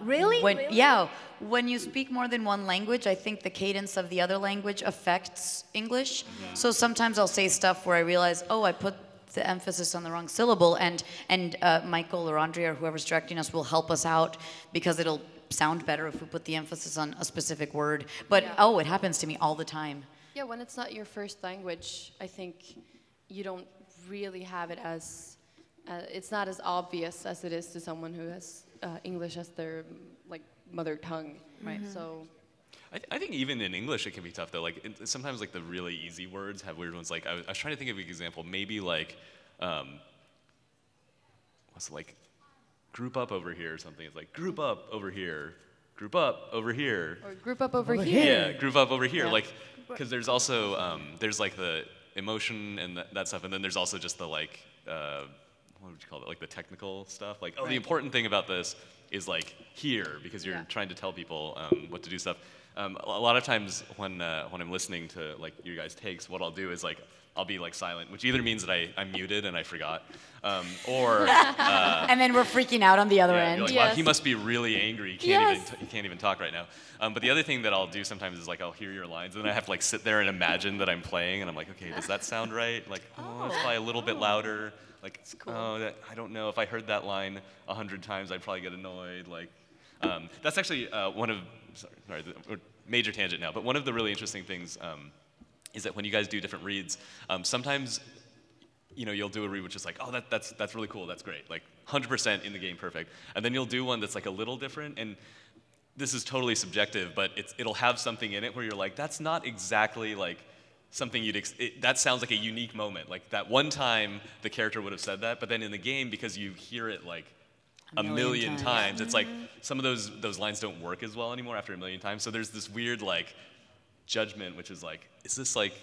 Really? Really? Yeah. When you speak more than one language, I think the cadence of the other language affects English. Yeah. So sometimes I'll say stuff where I realize, oh, I put the emphasis on the wrong syllable, and Michael or Andrea or whoever's directing us will help us out because it'll sound better if we put the emphasis on a specific word. But oh, it happens to me all the time. Yeah, when it's not your first language, I think you don't really have it as, it's not as obvious as it is to someone who has English as their like mother tongue. Right. So. I think even in English it can be tough though. Like sometimes like the really easy words have weird ones. Like I was trying to think of an example. Maybe like what's it like group up over here or something. It's like group up over here, group up over here. Or group up over here. Yeah, group up over here. Yeah. Like because there's also there's like the emotion and that stuff, and then there's also just the like what would you call it? Like the technical stuff. Like the important thing about this is like here because you're trying to tell people what to do stuff. A lot of times when I'm listening to like you guys' takes, what I'll do is like I'll be like silent, which either means that I'm muted and I forgot, or and then we're freaking out on the other end. You're like, wow, he must be really angry. He can't even talk right now. But the other thing that I'll do sometimes is like I'll hear your lines and then I have to like sit there and imagine that I'm playing and I'm like, okay, does that sound right? Like, it's probably a little bit louder. Like, I don't know if I heard that line 100 times, I'd probably get annoyed. Like, that's actually one of major tangent now, but one of the really interesting things is that when you guys do different reads, sometimes you'll do a read which is like, oh, that's really cool, that's great, like 100% in the game, perfect. And then you'll do one that's like a little different, and this is totally subjective, but it'll have something in it where you're like, that's not exactly like something that sounds like a unique moment. Like that one time the character would have said that, but then in the game, because you hear it like a million times, it's like some of those lines don't work as well anymore after a million times. So there's this weird like judgment, which is like, is this like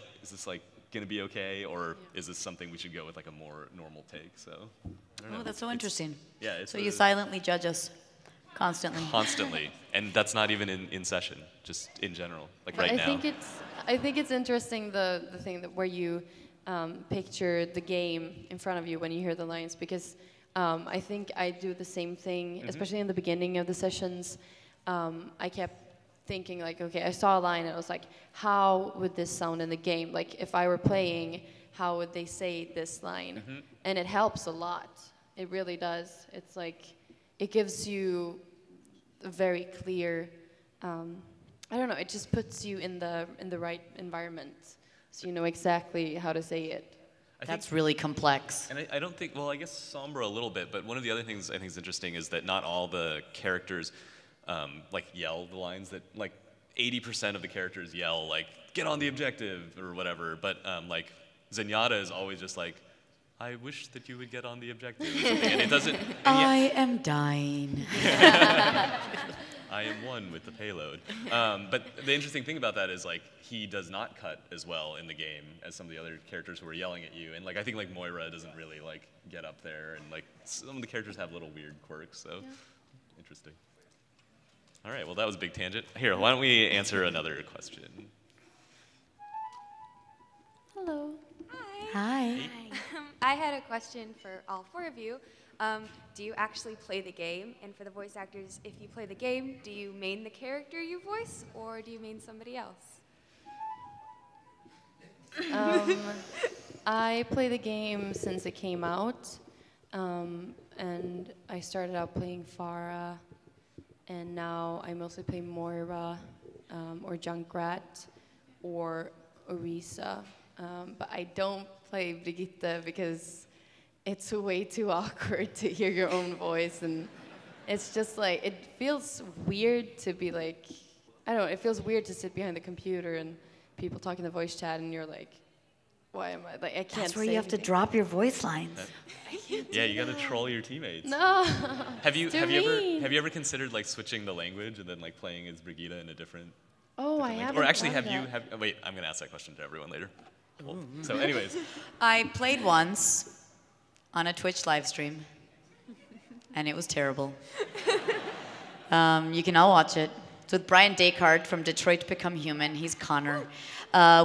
gonna be okay, or is this something we should go with like a more normal take? So I don't know. That's so interesting. Yeah. So you silently judge us constantly. Constantly, and that's not even in session, just in general, like right now. I think it's interesting the thing that where you picture the game in front of you when you hear the lines, because I think I do the same thing, especially in the beginning of the sessions. I kept thinking like, okay, I saw a line and I was like, how would this sound in the game? Like if I were playing, how would they say this line? And it helps a lot. It really does. It's like, it gives you a very clear, I don't know, it just puts you in the right environment, so you know exactly how to say it. That's really complex. And I don't think, well, I guess Sombra a little bit, but one of the other things I think is interesting is that not all the characters like yell the lines that, like 80% of the characters yell like, get on the objective or whatever, but like Zenyatta is always just like, I wish that you would get on the objective or something, and it doesn't. I am dying. I am one with the payload. But the interesting thing about that is like he does not cut as well in the game as some of the other characters who are yelling at you, and like I think like Moira doesn't really like get up there, and like some of the characters have little weird quirks. So interesting. All right, well that was a big tangent. Here, why don't we answer another question? Hello. Hi. I had a question for all four of you. Do you actually play the game? And for the voice actors, if you play the game, do you main the character you voice, or do you main somebody else? I play the game since it came out, and I started out playing Farah, and now I mostly play Moira, or Junkrat, or Orisa. But I don't play Brigitte because it's way too awkward to hear your own voice, and it's just like, it feels weird to be like, I don't know, it feels weird to sit behind the computer and people talk in the voice chat and you're like, why am I, like, I can't That's where say you have to anything. drop your voice lines. Yeah, you gotta troll your teammates. No. Have you ever considered like switching the language and then like playing as Brigitte in a different? Oh, I haven't. Or actually, thought have of you? Wait, I'm gonna ask that question to everyone later. So, anyways. I played once on a Twitch live stream, and it was terrible. You can all watch it. It's with Brian Descartes from Detroit Become Human. He's Connor.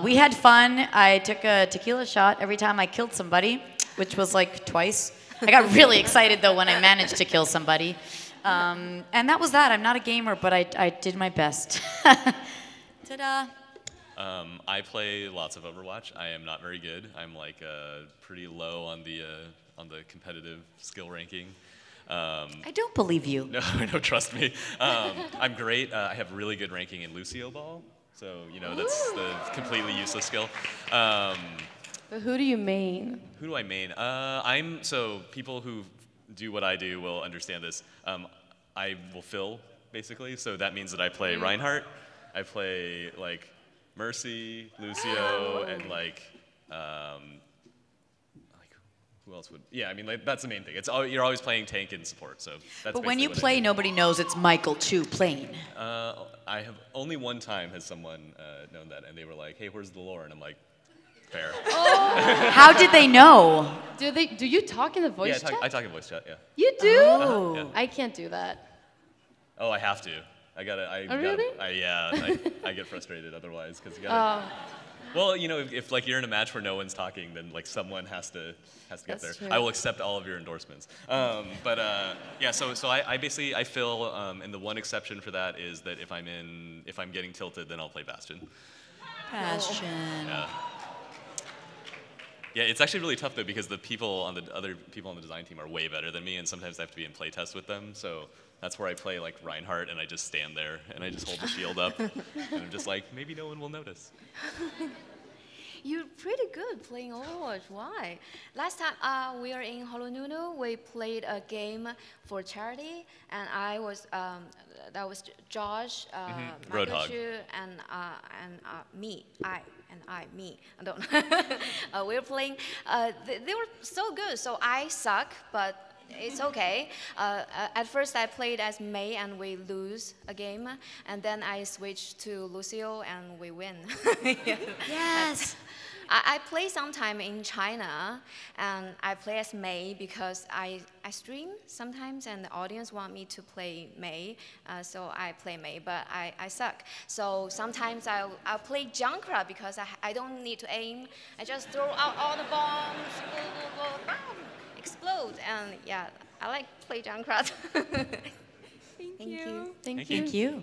We had fun. I took a tequila shot every time I killed somebody, which was like twice. I got really excited, though, when I managed to kill somebody. And that was that. I'm not a gamer, but I did my best. Ta-da. I play lots of Overwatch. I am not very good. I'm like pretty low on the competitive skill ranking. I don't believe you. No, no, trust me. I'm great. I have really good ranking in Lucio Ball, so you know that's the completely useless skill. But who do you main? Who do I main? So people who do what I do will understand this. I will fill basically, so that means that I play Reinhardt. I play like Mercy, Lucio, and like who else would? Yeah, I mean like, that's the main thing. You're always playing tank and support. So that's. But when you what I play, do. nobody knows it's Michael too playing. I have only one time has someone known that, and they were like, "Hey, where's the lore?" And I'm like, "Fair." How did they know? Do you talk in the voice chat? I talk in voice chat. Yeah. You do? Oh. Yeah. I can't do that. Oh, I have to. I gotta. Really? I get frustrated otherwise because you gotta. Well, you know, if like you're in a match where no one's talking, then like someone has to get That's there. true. I will accept all of your endorsements. Yeah, so I basically I fill, and the one exception for that is that if I'm getting tilted, then I'll play Bastion. Bastion. Yeah. Yeah, it's actually really tough though because the other people on the design team are way better than me, and sometimes I have to be in playtest with them. So that's where I play like Reinhardt, and I just stand there and I just hold the shield up, and I'm just like, maybe no one will notice. You're pretty good playing Overwatch. Why? Last time we were in Honolulu, we played a game for charity, and I was that was Josh, Michael Roadhog. Chu, and me. Me. I don't know. We were playing. They were so good. So I suck, but it's okay. At first, I played as Mei, and we lose a game, and then I switched to Lucio, and we win. Yes. I play sometime in China, and I play as Mei because I stream sometimes, and the audience want me to play Mei, so I play Mei, but I suck. So sometimes I'll play Junkrat because I don't need to aim. I just throw out all the bombs, explode, and yeah, I like play Junkrat. Thank you. Thank you.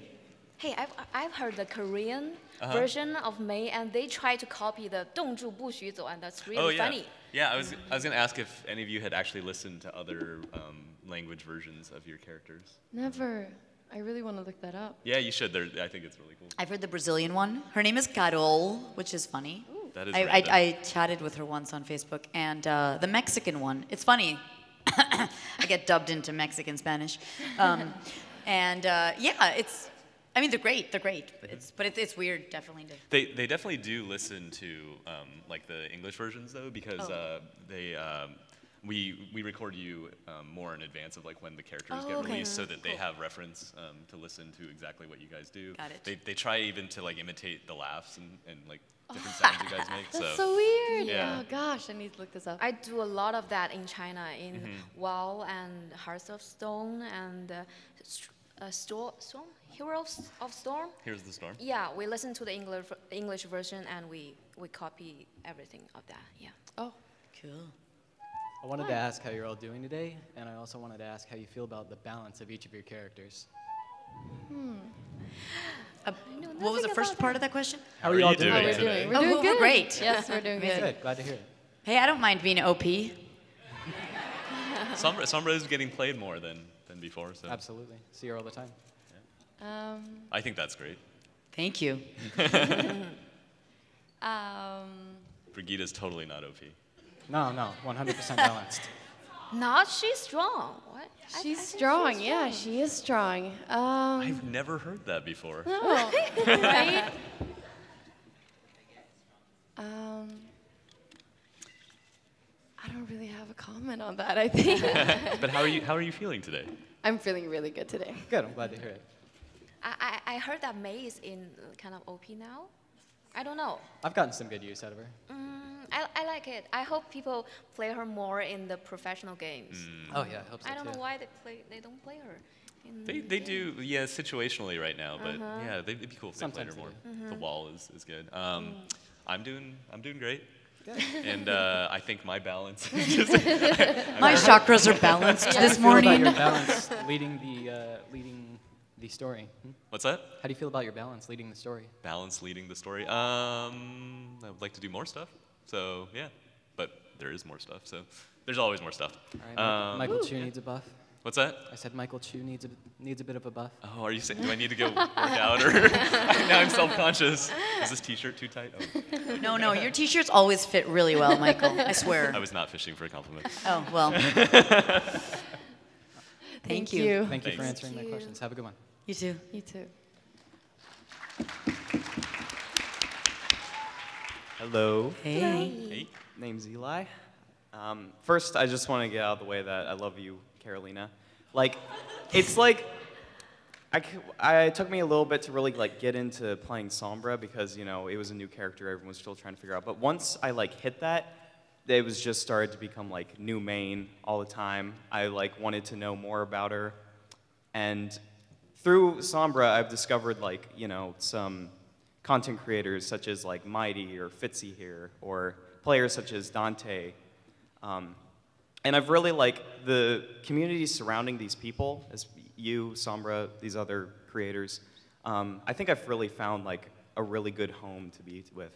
Hey, I've heard the Korean version of Mei, and they try to copy the 动住不许走, and that's really funny. Yeah, I was gonna ask if any of you had actually listened to other language versions of your characters. Never. I really want to look that up. Yeah, you should. I think it's really cool. I've heard the Brazilian one. Her name is Carol, which is funny. That is I chatted with her once on Facebook, and the Mexican one. It's funny. I get dubbed into Mexican Spanish, yeah, it's. I mean, they're great. But it's weird, definitely. They definitely do listen to like the English versions though, because we record you more in advance of like when the characters get released, so that they have reference to listen to exactly what you guys do. Got it. They try even to like imitate the laughs and like different sounds you guys make. That's so weird. Yeah. Oh gosh, I need to look this up. I do a lot of that in China, in WoW and Hearts of Stone and Storm, Heroes of Storm. Here's the Storm. Yeah, we listen to the English version and we copy everything of that. Yeah. Oh, cool. I wanted to ask how you're all doing today, and I also wanted to ask how you feel about the balance of each of your characters. What was the first part of that question? How are you all doing doing? today? We're doing good. We're great. Yes, we're doing good. Good. Glad to hear it. Hey, I don't mind being OP. Sombra is getting played more than before. So Absolutely. See her all the time. I think that's great. Thank you. Brigitte is totally not OP. No, 100% balanced. Not she's strong. What? She's strong. Yeah, she is strong. I've never heard that before. No, right? I don't really have a comment on that, I think. But how are you feeling today? I'm feeling really good today. Good. I'm glad to hear it. I heard that Mei is in kind of OP now. I don't know. I've gotten some good use out of her. I like it. I hope people play her more in the professional games. Oh yeah, I hope so I don't too. know why they don't play her. They do, yeah, situationally right now, but yeah, it'd be cool if they played her more. The wall is good. I'm doing great. And I think my balance. My chakras are balanced this morning. How do you feel about your balance leading the story? What's that? How do you feel about your balance leading the story? Balance leading the story. I would like to do more stuff. So yeah, but there is more stuff. So there's always more stuff. All right, Michael Chu needs a buff. What's that? I said Michael Chu needs a bit of a buff. Oh, are you saying, do I need to go work out, or now I'm self-conscious? Is this T-shirt too tight? Oh. No, your T-shirts always fit really well, Michael. I swear. I was not fishing for a compliment. Oh well. Thank you. Thank you for answering my questions. Have a good one. You too. You too. Hello. Hey. Hey. Name's Eli. First, I just want to get out of the way that I love you, Carolina. Like, it's like, it took me a little bit to really like get into playing Sombra because, you know, it was a new character everyone was still trying to figure out. But once I like hit that, it was just started to become like new main all the time. I like wanted to know more about her. And through Sombra, I've discovered like, you know, some content creators such as like Mighty or Fitzy here, or players such as Dante. And I've really like the community surrounding these people, as you, Sombra, these other creators. I think I've really found like a really good home to be with.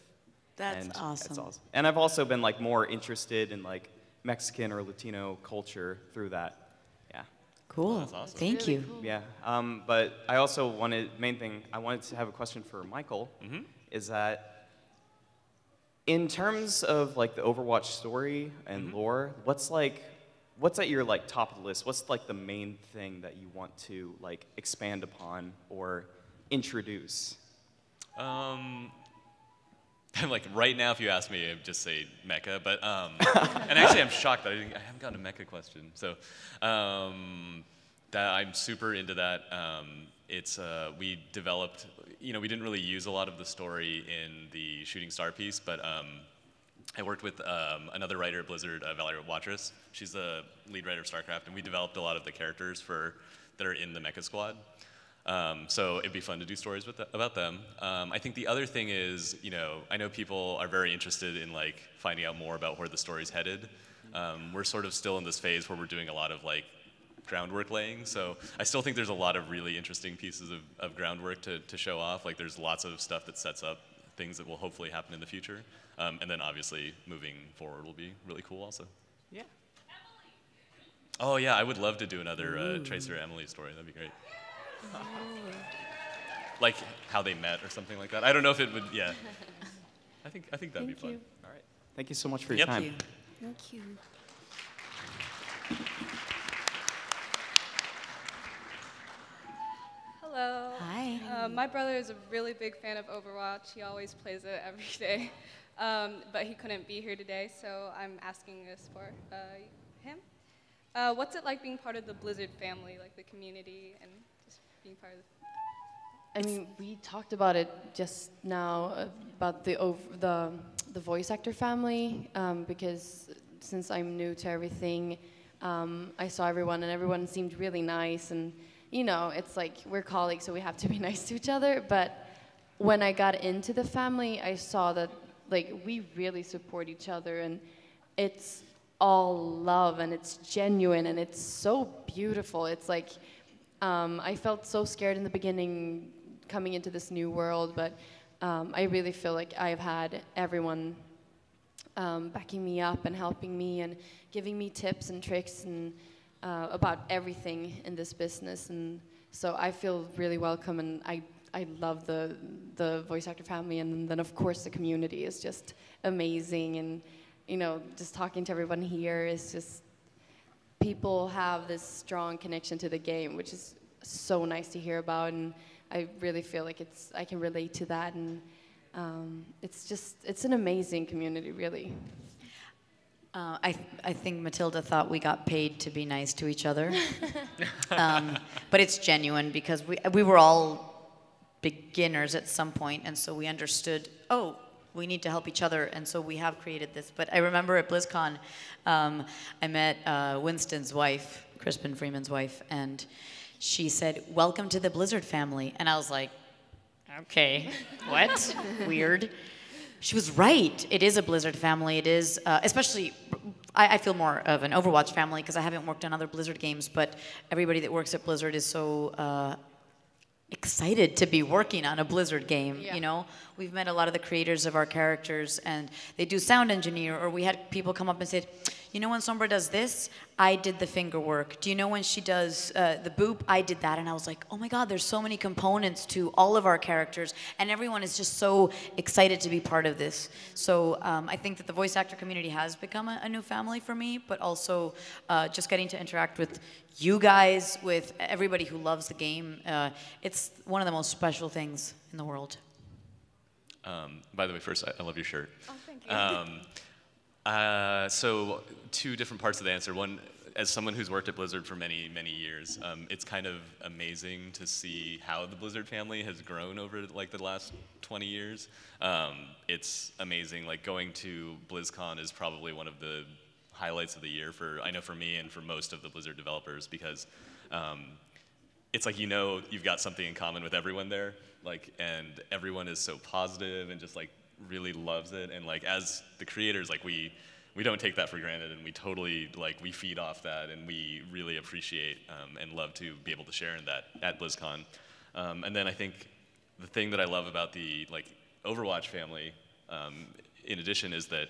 That's awesome. That's awesome. And I've also been like more interested in like Mexican or Latino culture through that. Yeah. Cool. That's awesome. Thank you. Yeah. But I also wanted, main thing, I wanted to have a question for Michael. Is that in terms of like the Overwatch story and lore, what's at your like top of the list? What's like the main thing that you want to like expand upon or introduce? Like right now, if you ask me, I'd just say mecha. But and actually, I'm shocked that I haven't gotten a mecha question. So that I'm super into that. We developed. You know, we didn't really use a lot of the story in the Shooting Star piece, but I worked with another writer at Blizzard, Valerie Watrous. She's the lead writer of StarCraft, and we developed a lot of the characters that are in the Mecha Squad. So it'd be fun to do stories about them. I think the other thing is, you know, I know people are very interested in like finding out more about where the story's headed. We're sort of still in this phase where we're doing a lot of like groundwork laying. So I still think there's a lot of really interesting pieces of groundwork to show off. Like there's lots of stuff that sets up things that will hopefully happen in the future. And then obviously moving forward will be really cool also. Yeah. Oh yeah, I would love to do another Tracer Emily story. That'd be great. Like how they met or something like that. I don't know if it would, yeah. I think that'd be fun. All right. Thank you so much for your time. Thank you. Hello. Hi. My brother is a really big fan of Overwatch. He always plays it every day. But he couldn't be here today, so I'm asking this for him. What's it like being part of the Blizzard family, like the community, and just being part of I mean, we talked about it just now, about the voice actor family, because since I'm new to everything, I saw everyone, and everyone seemed really nice, and you know, it's like we're colleagues, so we have to be nice to each other. But when I got into the family, I saw that like we really support each other, and it's all love, and it's genuine, and it's so beautiful. It's like I felt so scared in the beginning coming into this new world, but I really feel like I've had everyone backing me up and helping me and giving me tips and tricks and about everything in this business, and so I feel really welcome, and I love the voice actor family, and then of course the community is just amazing, and you know, just talking to everyone here is just, people have this strong connection to the game, which is so nice to hear about, and I really feel like I can relate to that, and it's an amazing community, really. I think Matilda thought we got paid to be nice to each other. But it's genuine because we were all beginners at some point, and so we understood, oh, we need to help each other, and so we have created this. But I remember at BlizzCon, I met Winston's wife, Crispin Freeman's wife, and she said, "Welcome to the Blizzard family." And I was like, okay, what? Weird. She was right. It is a Blizzard family. It is, especially, I feel more of an Overwatch family because I haven't worked on other Blizzard games, but everybody that works at Blizzard is so excited to be working on a Blizzard game, you know? We've met a lot of the creators of our characters, and they do sound engineer, or we had people come up and say, you know when Sombra does this, I did the finger work. Do you know when she does the boop, I did that. And I was like, oh my God, there's so many components to all of our characters, and everyone is just so excited to be part of this. So I think that the voice actor community has become a new family for me, but also just getting to interact with you guys, with everybody who loves the game, it's one of the most special things in the world. By the way, first, I love your shirt. Oh, thank you. So two different parts of the answer. One, as someone who's worked at Blizzard for many, many years, it's kind of amazing to see how the Blizzard family has grown over like the last 20 years. It's amazing. Like going to BlizzCon is probably one of the highlights of the year I know for me and for most of the Blizzard developers, because it's like, you know, you've got something in common with everyone there, like, and everyone is so positive and just like really loves it. And like as the creators, like we don't take that for granted, and we totally like we feed off that, and we really appreciate and love to be able to share in that at BlizzCon. And then I think the thing that I love about the like Overwatch family, in addition, is that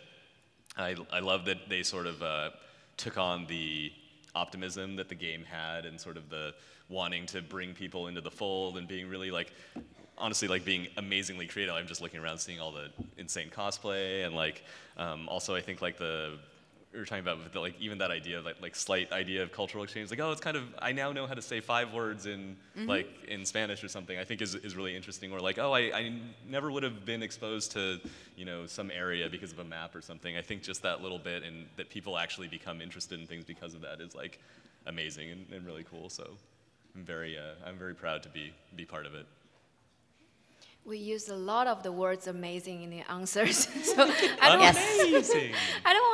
I love that they sort of took on the optimism that the game had, and sort of the wanting to bring people into the fold, and being really like, honestly, like being amazingly creative. I'm just looking around seeing all the insane cosplay, and like also I think like we were talking about the, like even that idea of like slight idea of cultural exchange, like, oh, it's kind of, I now know how to say 5 words in like in Spanish or something, I think is really interesting. Or like, oh, I never would have been exposed to, you know, some area because of a map or something. I think just that little bit, and that people actually become interested in things because of that, is like amazing and really cool. So I'm very proud to be part of it. We use a lot of the words amazing in the answers. So I don't want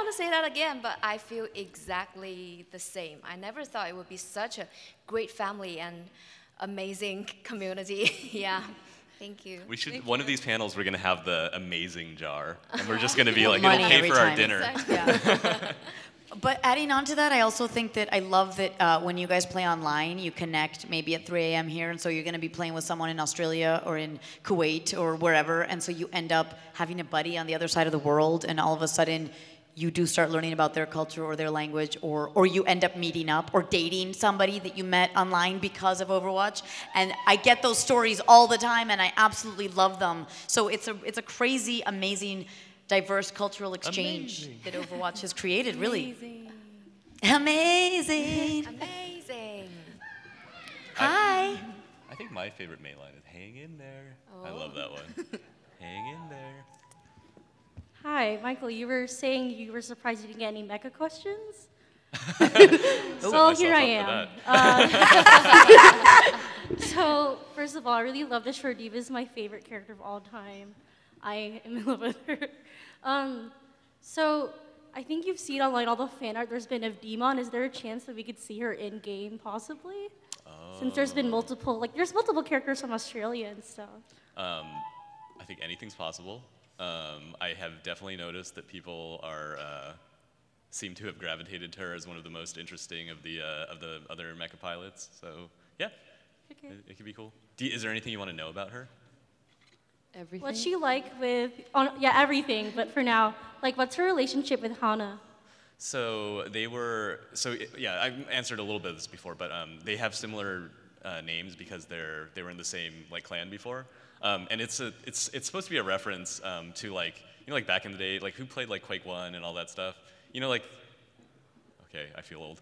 to say that again, but I feel exactly the same. I never thought it would be such a great family and amazing community. Yeah, thank you. We should, one of these panels, we're going to have the amazing jar, and we're just going to be like, it'll pay for our dinner. But adding on to that, I also think that I love that when you guys play online, you connect maybe at 3 a.m. here, and so you're going to be playing with someone in Australia or in Kuwait or wherever, and so you end up having a buddy on the other side of the world, and all of a sudden you do start learning about their culture or their language, or you end up meeting up or dating somebody that you met online because of Overwatch. And I get those stories all the time, and I absolutely love them. So it's a crazy, amazing, diverse cultural exchange that Overwatch has created, really. Amazing. Amazing. Hi. I think my favorite main line is "Hang in there." I love that one. Hang in there. Hi, Michael. You were saying you were surprised you didn't get any mecha questions? Well, here I am. So, first of all, I really love that Short Diva is my favorite character of all time. I am in love with her. So, I think you've seen online all the fan art there's been of Demon. Is there a chance that we could see her in game, possibly? Since there's been multiple, like, there's multiple characters from Australia and stuff. I think anything's possible. I have definitely noticed that people seem to have gravitated to her as one of the most interesting of the other mecha pilots. So yeah, it could be cool. Is there anything you want to know about her? Everything. What's she like with? Everything. But for now, like, what's her relationship with Hana? So yeah, I've answered a little bit of this before, but they have similar names because they were in the same like clan before. And it's supposed to be a reference to, like, you know, like back in the day, like who played like Quake 1 and all that stuff. You know, like, okay, I feel old.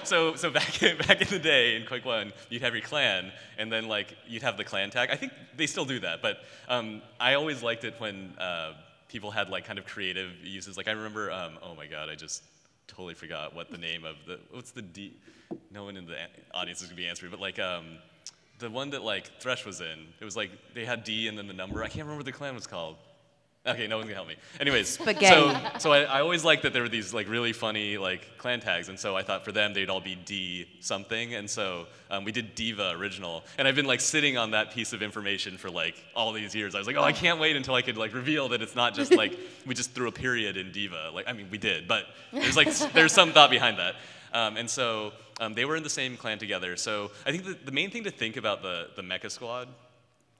So back in the day in Quake 1, you'd have your clan, and then like you'd have the clan tag. I think they still do that, but I always liked it when people had like kind of creative uses. Like I remember, oh my God, I just totally forgot what the name of what's the D? No one in the audience is gonna be answering, but like. The one that like Thresh was in, it was like they had D and then the number. I can't remember what the clan was called. Okay, no one's gonna help me. Anyways, so I always liked that there were these like really funny like clan tags, and so I thought for them they'd all be D something, and so we did Diva original, and I've been like sitting on that piece of information for like all these years. I was like, oh, I can't wait until I could like reveal that it's not just like we just threw a period in Diva. Like, I mean, we did, but there's some thought behind that. And so they were in the same clan together. So I think the main thing to think about the Mecha Squad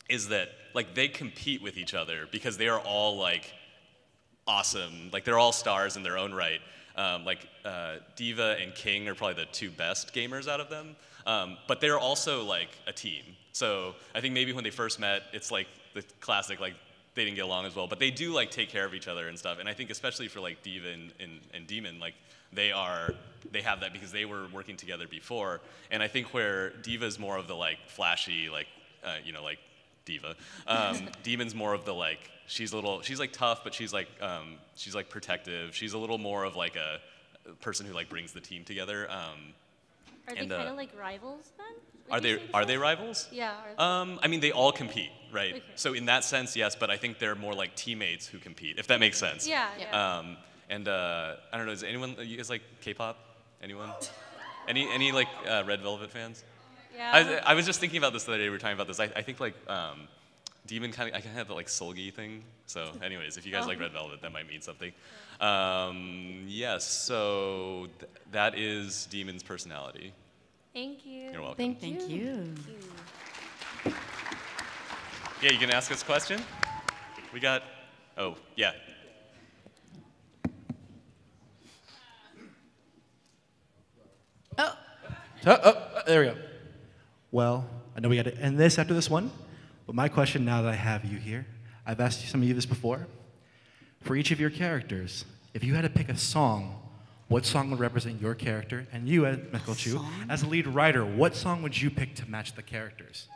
is that like they compete with each other because they are all like awesome. Like they're all stars in their own right. Diva and King are probably the two best gamers out of them. But they're also like a team. So I think maybe when they first met, it's like the classic like they didn't get along as well. But they do like take care of each other and stuff. And I think especially for like Diva and Demon, like they have that because they were working together before. And I think where Diva is more of the like flashy, like, you know, like diva. Demon's more of the like, she's like tough, but she's like protective. She's a little more of like a person who like brings the team together. Are they kind of like rivals then? Are they rivals? Yeah. I mean, they all compete, right? Okay. So in that sense, yes, but I think they're more like teammates who compete, if that makes sense. Yeah. And I don't know, is anyone, you guys like K-pop? Anyone? Any like Red Velvet fans? Yeah. I was just thinking about this the other day, we were talking about this. I think like Demon I kind of have the like Solgi thing. So anyways, if you guys like Red Velvet, that might mean something. Yes, so that is Demon's personality. Thank you. You're welcome. Thank you. Yeah, you can ask us a question. We got, oh, yeah. There we go. Well, I know we got to end this after this one, but my question now that I have you here, I've asked some of you this before. For each of your characters, if you had to pick a song, what song would represent your character? And you, Michael Chu, as a lead writer, what song would you pick to match the characters?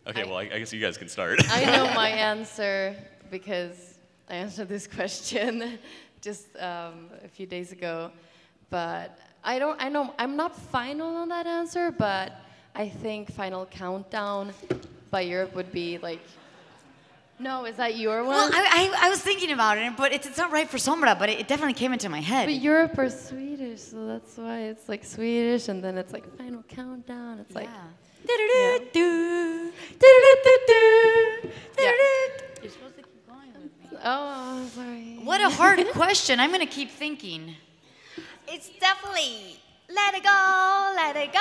Okay, well, I guess you guys can start. I know my answer because I answered this question just a few days ago. But I'm not final on that answer, but I think Final Countdown by Europe would be like, no, is that your one? Well, I was thinking about it, but it's not right for Sombra, but it definitely came into my head. But Europe are Swedish, so that's why it's like Swedish, and then it's like Final Countdown. It's like. Yeah. Yeah. You're supposed to keep going with me. Oh, sorry. What a hard question. I'm going to keep thinking. It's definitely let it go, let it go.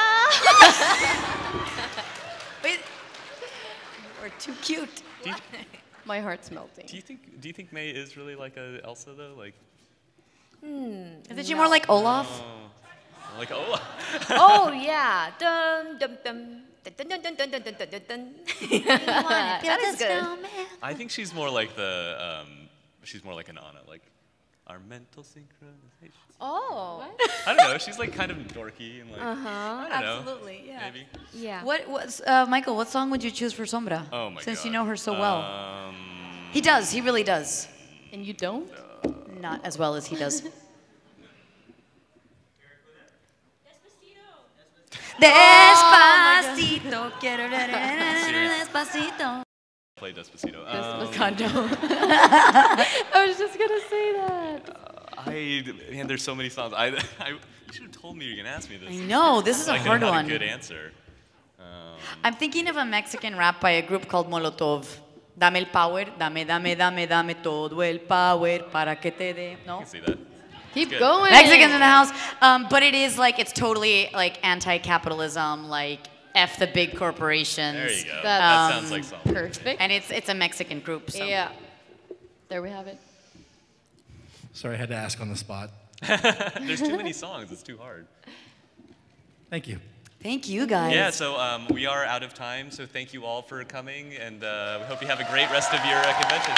Wait, we're too cute. My heart's melting. Do you think May is really like a Elsa though? Like. Isn't she more like Olaf? Like Olaf. Oh yeah. Dun dun dun. Dun, dun, dun, dun, dun, dun, dun, dun. That is good. I think she's more like the, she's more like an Anna, like our mental synchronization. Oh. I don't know. She's like kind of dorky and like. I don't know. Absolutely, yeah. Maybe. Yeah. Michael, what song would you choose for Sombra? Oh my God. Since you know her so well. He does. He really does. And you don't? Not as well as he does. Despacito, quiero despacito. Play Despacito. I was just gonna say that. Man, there's so many songs. You should have told me you were gonna ask me this. I know, this is a hard one. I could have had a good answer. I'm thinking of a Mexican rap by a group called Molotov. Dame el power, dame todo el power para que te dé. No? I can see that. Keep going. Mexicans in the house. But it is like, it's totally like anti-capitalism, like F the big corporations. There you go. That sounds like something. Perfect. And it's a Mexican group, so. Yeah. There we have it. Sorry, I had to ask on the spot. There's too many songs. It's too hard. Thank you. Thank you, guys. Yeah, so we are out of time, so thank you all for coming, and we hope you have a great rest of your convention.